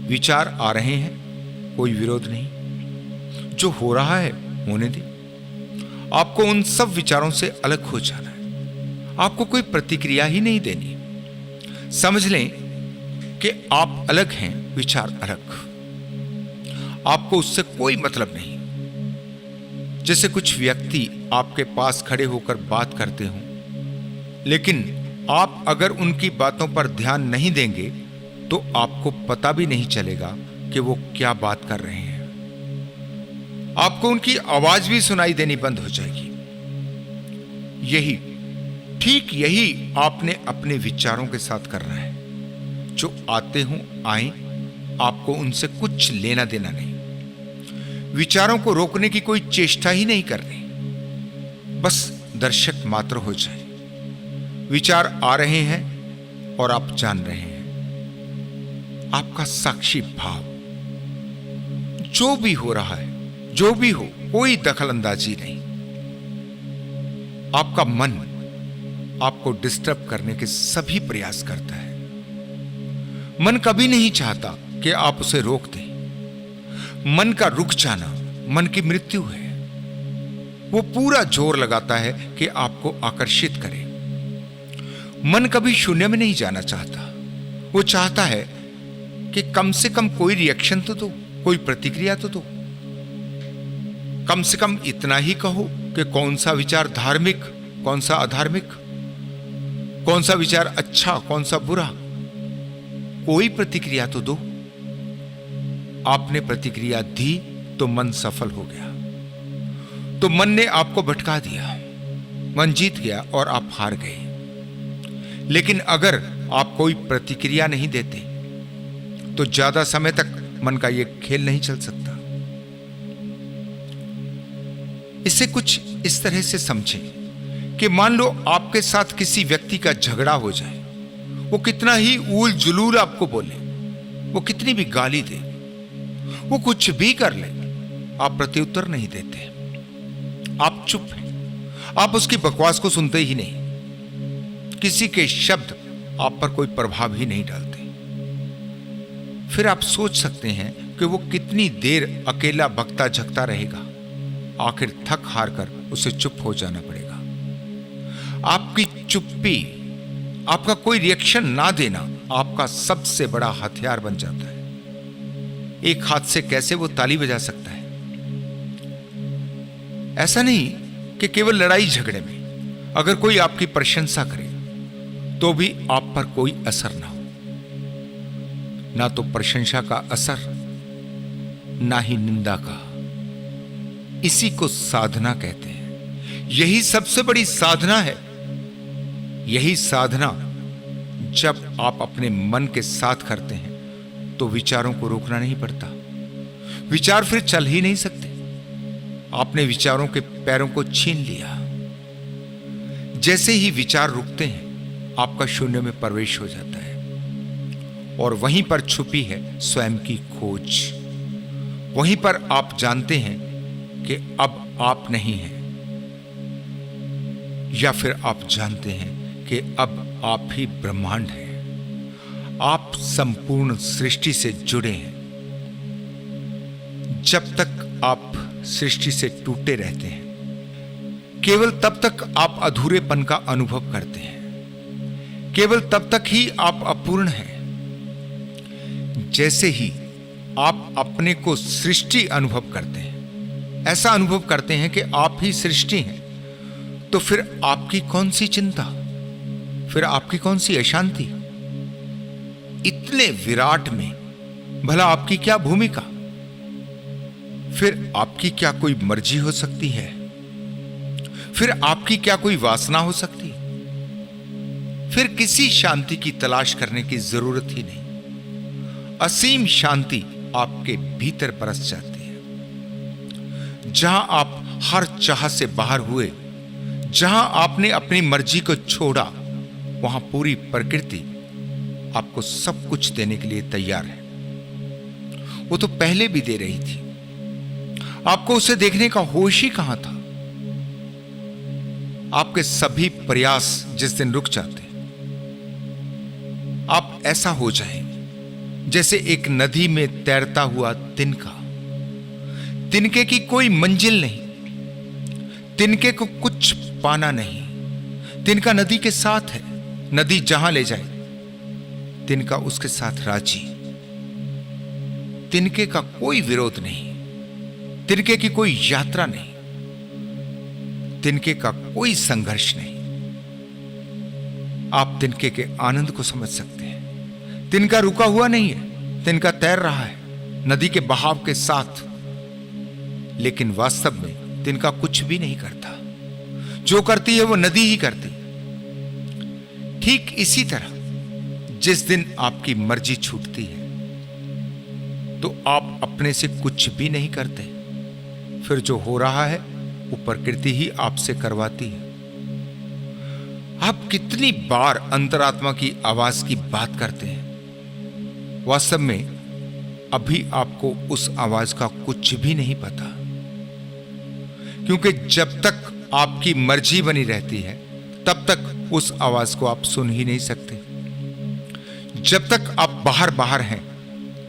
विचार आ रहे हैं, कोई विरोध नहीं, जो हो रहा है होने दे। आपको उन सब विचारों से अलग हो जाना है, आपको कोई प्रतिक्रिया ही नहीं देनी। समझ लें कि आप अलग हैं, विचार अलग, आपको उससे कोई मतलब नहीं। जैसे कुछ व्यक्ति आपके पास खड़े होकर बात करते हों, लेकिन आप अगर उनकी बातों पर ध्यान नहीं देंगे तो आपको पता भी नहीं चलेगा कि वो क्या बात कर रहे हैं। आपको उनकी आवाज भी सुनाई देनी बंद हो जाएगी। ठीक यही आपने अपने विचारों के साथ करना है। जो आते हों आए, आपको उनसे कुछ लेना देना नहीं। विचारों को रोकने की कोई चेष्टा ही नहीं करनी, बस दर्शक मात्र हो जाए। विचार आ रहे हैं और आप जान रहे हैं। आपका साक्षी भाव, जो भी हो रहा है, जो भी हो, कोई दखलंदाजी नहीं। आपका मन आपको डिस्टर्ब करने के सभी प्रयास करता है। मन कभी नहीं चाहता कि आप उसे रोक दें। मन का रुक जाना मन की मृत्यु है। वो पूरा जोर लगाता है कि आपको आकर्षित करे। मन कभी शून्य में नहीं जाना चाहता। वो चाहता है कि कम से कम कोई रिएक्शन तो दो, कोई प्रतिक्रिया तो दो। कम से कम इतना ही कहो कि कौन सा विचार धार्मिक, कौन सा अधार्मिक, कौन सा विचार अच्छा, कौन सा बुरा। कोई प्रतिक्रिया तो दो। आपने प्रतिक्रिया दी तो मन सफल हो गया, तो मन ने आपको भटका दिया, मन जीत गया और आप हार गए। लेकिन अगर आप कोई प्रतिक्रिया नहीं देते तो ज्यादा समय तक मन का यह खेल नहीं चल सकता। इसे कुछ इस तरह से समझें कि मान लो आपके साथ किसी व्यक्ति का झगड़ा हो जाए, वो कितना ही ऊल जुलूल आपको बोले, वो कितनी भी गाली दे, वो कुछ भी कर ले, आप प्रत्युत्तर नहीं देते, आप चुप हैं, आप उसकी बकवास को सुनते ही नहीं, किसी के शब्द आप पर कोई प्रभाव ही नहीं डालते। फिर आप सोच सकते हैं कि वो कितनी देर अकेला बकता झकता रहेगा, आखिर थक हार कर उसे चुप हो जाना पड़ेगा। आपकी चुप्पी, आपका कोई रिएक्शन ना देना आपका सबसे बड़ा हथियार बन जाता है। एक हाथ से कैसे वो ताली बजा सकता है। ऐसा नहीं कि केवल लड़ाई झगड़े में अगर कोई आपकी प्रशंसा करे तो भी आप पर कोई असर ना हो, ना तो प्रशंसा का असर, ना ही निंदा का। इसी को साधना कहते हैं। यही सबसे बड़ी साधना है। यही साधना जब आप अपने मन के साथ करते हैं तो विचारों को रोकना नहीं पड़ता। विचार फिर चल ही नहीं सकते। आपने विचारों के पैरों को छीन लिया। जैसे ही विचार रुकते हैं आपका शून्य में प्रवेश हो जाता है और वहीं पर छुपी है स्वयं की खोज। वहीं पर आप जानते हैं कि अब आप नहीं हैं, या फिर आप जानते हैं कि अब आप ही ब्रह्मांड हैं। आप संपूर्ण सृष्टि से जुड़े हैं। जब तक आप सृष्टि से टूटे रहते हैं, केवल तब तक आप अधूरेपन का अनुभव करते हैं। केवल तब तक ही आप अपूर्ण हैं। जैसे ही आप अपने को सृष्टि अनुभव करते हैं, ऐसा अनुभव करते हैं कि आप ही सृष्टि हैं, तो फिर आपकी कौन सी चिंता, फिर आपकी कौन सी अशांति। इतने विराट में भला आपकी क्या भूमिका, फिर आपकी क्या कोई मर्जी हो सकती है, फिर आपकी क्या कोई वासना हो सकती है। फिर किसी शांति की तलाश करने की जरूरत ही नहीं। असीम शांति आपके भीतर बरस जाती है। जहां आप हर चाह से बाहर हुए, जहां आपने अपनी मर्जी को छोड़ा, वहां पूरी प्रकृति आपको सब कुछ देने के लिए तैयार है। वो तो पहले भी दे रही थी, आपको उसे देखने का होश ही कहां था। आपके सभी प्रयास जिस दिन रुक जाते, आप ऐसा हो जाएंगे जैसे एक नदी में तैरता हुआ तिनका। तिनके की कोई मंजिल नहीं, तिनके को कुछ पाना नहीं। तिनका नदी के साथ है, नदी जहां ले जाए तिनका उसके साथ राजी। तिनके का कोई विरोध नहीं, तिनके की कोई यात्रा नहीं, तिनके का कोई संघर्ष नहीं। आप तिनके के आनंद को समझ सकते हैं। तिनका रुका हुआ नहीं है, तिनका तैर रहा है नदी के बहाव के साथ, लेकिन वास्तव में तिनका कुछ भी नहीं करता। जो करती है वो नदी ही करती। ठीक इसी तरह जिस दिन आपकी मर्जी छूटती है तो आप अपने से कुछ भी नहीं करते। फिर जो हो रहा है वो प्रकृति ही आपसे करवाती है। आप कितनी बार अंतरात्मा की आवाज की बात करते हैं, वास्तव में अभी आपको उस आवाज का कुछ भी नहीं पता, क्योंकि जब तक आपकी मर्जी बनी रहती है तब तक उस आवाज को आप सुन ही नहीं सकते। जब तक आप बाहर बाहर हैं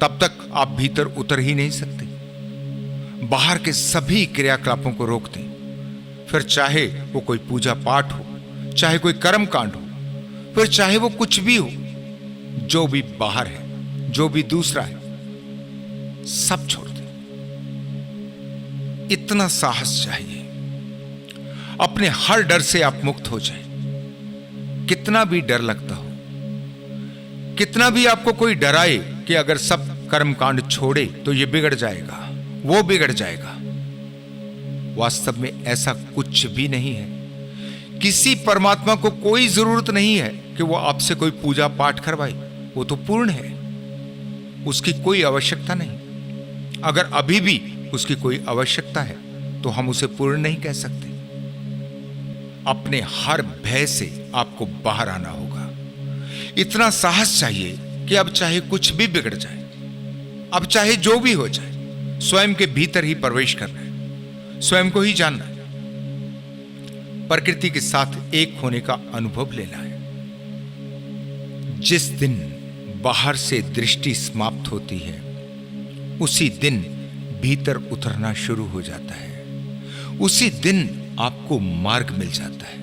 तब तक आप भीतर उतर ही नहीं सकते। बाहर के सभी क्रियाकलापों को रोक दें, फिर चाहे वो कोई पूजा पाठ हो, चाहे कोई कर्म कांड हो, फिर चाहे वो कुछ भी हो, जो भी बाहर है, जो भी दूसरा है, सब छोड़ दें। इतना साहस चाहिए। अपने हर डर से आप मुक्त हो जाएं। कितना भी डर लगता हो, कितना भी आपको कोई डराए कि अगर सब कर्म कांड छोड़े तो ये बिगड़ जाएगा, वो बिगड़ जाएगा, वास्तव में ऐसा कुछ भी नहीं है। किसी परमात्मा को कोई जरूरत नहीं है कि वो आपसे कोई पूजा पाठ करवाए। वो तो पूर्ण है, उसकी कोई आवश्यकता नहीं। अगर अभी भी उसकी कोई आवश्यकता है तो हम उसे पूर्ण नहीं कह सकते। अपने हर भय से आपको बाहर आना होगा। इतना साहस चाहिए कि अब चाहे कुछ भी बिगड़ जाए, अब चाहे जो भी हो जाए, स्वयं के भीतर ही प्रवेश करना है, स्वयं को ही जानना है, प्रकृति के साथ एक होने का अनुभव लेना है। जिस दिन बाहर से दृष्टि समाप्त होती है, उसी दिन भीतर उतरना शुरू हो जाता है। उसी दिन आपको मार्ग मिल जाता है।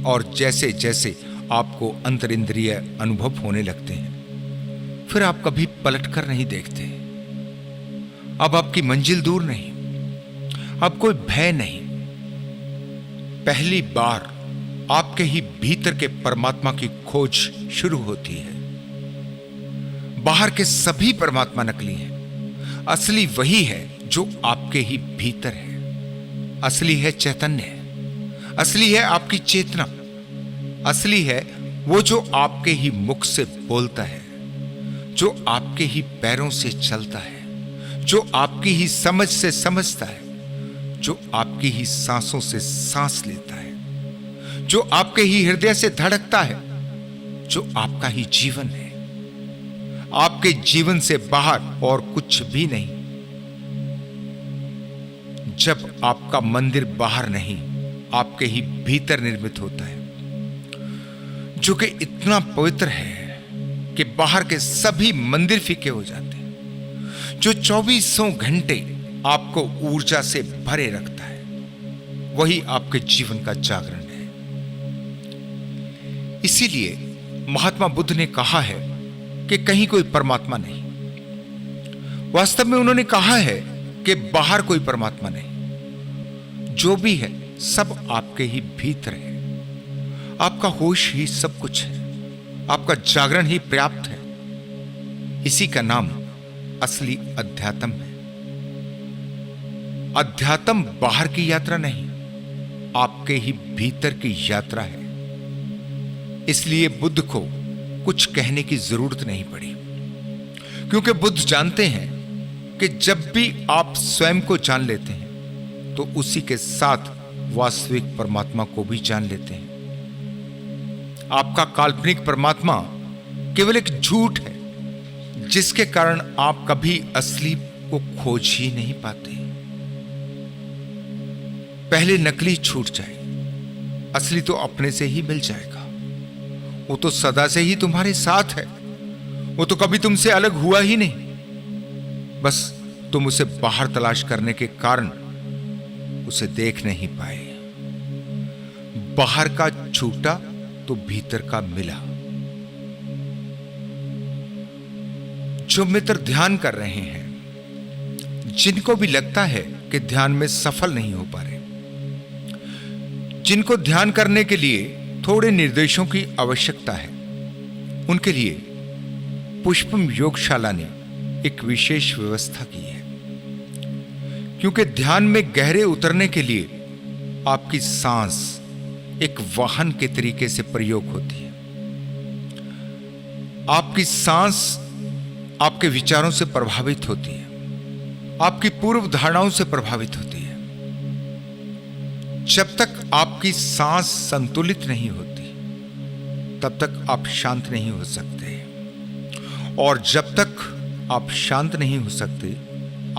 और जैसे जैसे आपको अंतरिंद्रिय अनुभव होने लगते हैं, फिर आप कभी पलटकर नहीं देखते। अब आपकी मंजिल दूर नहीं, अब कोई भय नहीं। पहली बार आपके ही भीतर के परमात्मा की खोज शुरू होती है। बाहर के सभी परमात्मा नकली हैं, असली वही है जो आपके ही भीतर है। असली है चैतन्य, असली है आपकी चेतना, असली है वो जो आपके ही मुख से बोलता है, जो आपके ही पैरों से चलता है, जो आपकी ही समझ से समझता है, जो आपकी ही सांसों से सांस लेता है, जो आपके ही हृदय से धड़कता है, जो आपका ही जीवन है। आपके जीवन से बाहर और कुछ भी नहीं। जब आपका मंदिर बाहर नहीं, आपके ही भीतर निर्मित होता है, जो कि इतना पवित्र है कि बाहर के सभी मंदिर फीके हो जाते हैं, जो 24 घंटे आपको ऊर्जा से भरे रखता है, वही आपके जीवन का जागरण है। इसीलिए महात्मा बुद्ध ने कहा है कि कहीं कोई परमात्मा नहीं। वास्तव में उन्होंने कहा है कि बाहर कोई परमात्मा नहीं। जो भी है सब आपके ही भीतर है। आपका होश ही सब कुछ है, आपका जागरण ही पर्याप्त है। इसी का नाम असली अध्यात्म है। अध्यात्म बाहर की यात्रा नहीं, आपके ही भीतर की यात्रा है। इसलिए बुद्ध को कुछ कहने की जरूरत नहीं पड़ी, क्योंकि बुद्ध जानते हैं कि जब भी आप स्वयं को जान लेते हैं तो उसी के साथ वास्तविक परमात्मा को भी जान लेते हैं। आपका काल्पनिक परमात्मा केवल एक झूठ है, जिसके कारण आप कभी असली को खोज ही नहीं पाते। पहले नकली छूट जाए, असली तो अपने से ही मिल जाएगा। वो तो सदा से ही तुम्हारे साथ है, वो तो कभी तुमसे अलग हुआ ही नहीं। बस तुम उसे बाहर तलाश करने के कारण उसे देख नहीं पाए। बाहर का छूटा तो भीतर का मिला। जो मित्र ध्यान कर रहे हैं, जिनको भी लगता है कि ध्यान में सफल नहीं हो पा रहे, जिनको ध्यान करने के लिए थोड़े निर्देशों की आवश्यकता है, उनके लिए पुष्पम योगशाला ने एक विशेष व्यवस्था की है। क्योंकि ध्यान में गहरे उतरने के लिए आपकी सांस एक वाहन के तरीके से प्रयोग होती है। आपकी सांस आपके विचारों से प्रभावित होती है, आपकी पूर्व धारणाओं से प्रभावित होती है। जब तक आपकी सांस संतुलित नहीं होती, तब तक आप शांत नहीं हो सकते। और जब तक आप शांत नहीं हो सकते,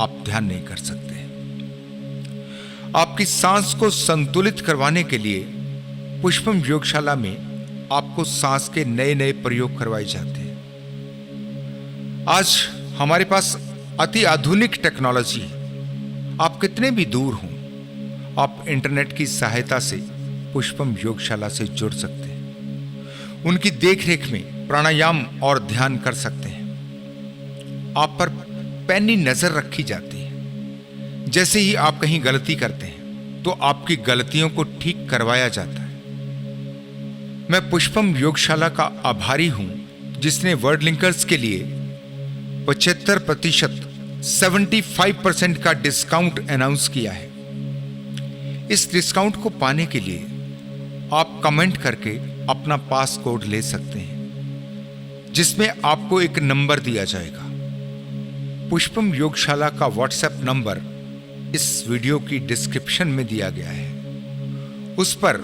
आप ध्यान नहीं कर सकते। आपकी सांस को संतुलित करवाने के लिए पुष्पम योगशाला में आपको सांस के नए नए प्रयोग करवाए जाते हैं। आज हमारे पास अति आधुनिक टेक्नोलॉजी है। आप कितने भी दूर हों, आप इंटरनेट की सहायता से पुष्पम योगशाला से जुड़ सकते हैं। उनकी देखरेख में प्राणायाम और ध्यान कर सकते हैं। आप पर पैनी नजर रखी जाती है। जैसे ही आप कहीं गलती करते हैं तो आपकी गलतियों को ठीक करवाया जाता है। मैं पुष्पम योगशाला का आभारी हूं, जिसने वर्ड लिंकर्स के लिए 75%, 75% का डिस्काउंट अनाउंस किया है। इस डिस्काउंट को पाने के लिए आप कमेंट करके अपना पास कोड ले सकते हैं, जिसमें आपको एक नंबर दिया जाएगा। पुष्पम योगशाला का व्हाट्सएप नंबर इस वीडियो की डिस्क्रिप्शन में दिया गया है, उस पर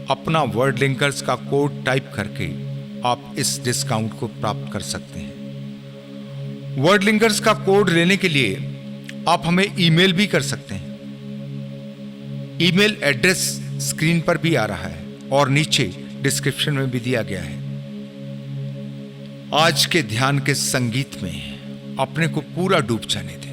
अपना वर्ड लिंकर्स का कोड टाइप करके आप इस डिस्काउंट को प्राप्त कर सकते हैं। वर्ड लिंकर्स का कोड लेने के लिए आप हमें ईमेल भी कर सकते हैं। ईमेल एड्रेस स्क्रीन पर भी आ रहा है और नीचे डिस्क्रिप्शन में भी दिया गया है। आज के ध्यान के संगीत में अपने को पूरा डूब जाने दें।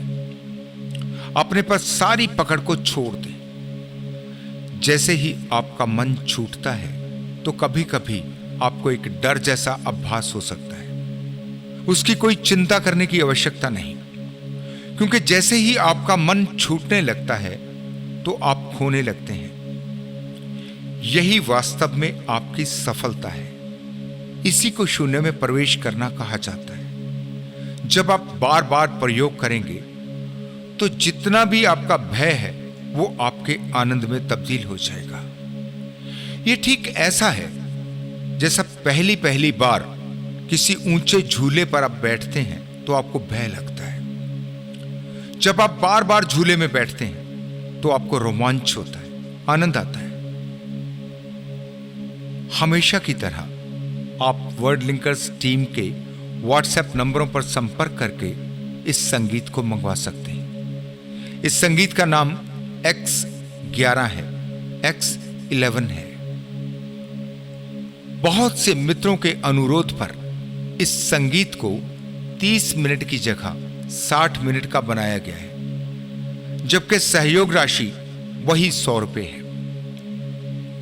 अपने पर सारी पकड़ को छोड़ दें। जैसे ही आपका मन छूटता है तो कभी कभी आपको एक डर जैसा आभास हो सकता है। उसकी कोई चिंता करने की आवश्यकता नहीं, क्योंकि जैसे ही आपका मन छूटने लगता है तो आप खोने लगते हैं। यही वास्तव में आपकी सफलता है। इसी को शून्य में प्रवेश करना कहा जाता है। जब आप बार बार प्रयोग करेंगे तो जितना भी आपका भय है वो आपके आनंद में तब्दील हो जाएगा। ये ठीक ऐसा है जैसा पहली पहली बार किसी ऊंचे झूले पर आप बैठते हैं तो आपको भय लगता है। जब आप बार बार झूले में बैठते हैं तो आपको रोमांच होता है, आनंद आता है। हमेशा की तरह आप वर्ड लिंकर्स टीम के व्हाट्सएप नंबरों पर संपर्क करके इस संगीत को मंगवा सकते हैं। इस संगीत का नाम X11 है, X11 है। बहुत से मित्रों के अनुरोध पर इस संगीत को 30 मिनट की जगह 60 मिनट का बनाया गया है, जबकि सहयोग राशि वही 100 रुपये है।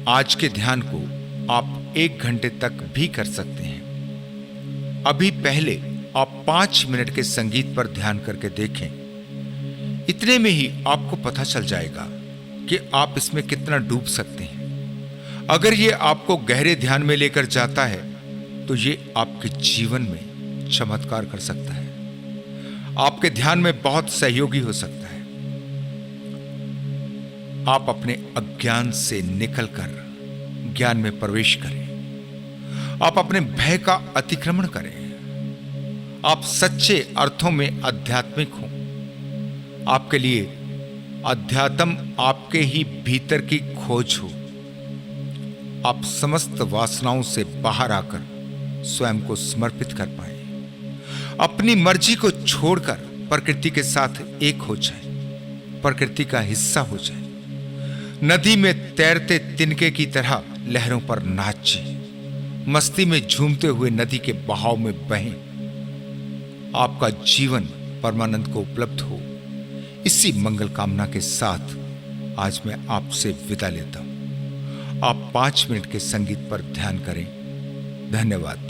आज के ध्यान को आप 1 घंटे तक भी कर सकते हैं। अभी पहले आप 5 मिनट के संगीत पर ध्यान करके देखें। इतने में ही आपको पता चल जाएगा कि आप इसमें कितना डूब सकते हैं। अगर ये आपको गहरे ध्यान में लेकर जाता है तो ये आपके जीवन में चमत्कार कर सकता है, आपके ध्यान में बहुत सहयोगी हो सकता है। आप अपने अज्ञान से निकलकर ज्ञान में प्रवेश करें। आप अपने भय का अतिक्रमण करें। आप सच्चे अर्थों में आध्यात्मिक हो। आपके लिए अध्यात्म आपके ही भीतर की खोज हो। आप समस्त वासनाओं से बाहर आकर स्वयं को समर्पित कर पाए। अपनी मर्जी को छोड़कर प्रकृति के साथ एक हो जाए, प्रकृति का हिस्सा हो जाए। नदी में तैरते तिनके की तरह लहरों पर नाचें, मस्ती में झूमते हुए नदी के बहाव में बहें। आपका जीवन परमानंद को उपलब्ध हो। इसी मंगल कामना के साथ आज मैं आपसे विदा लेता हूं। आप 5 मिनट के संगीत पर ध्यान करें। धन्यवाद।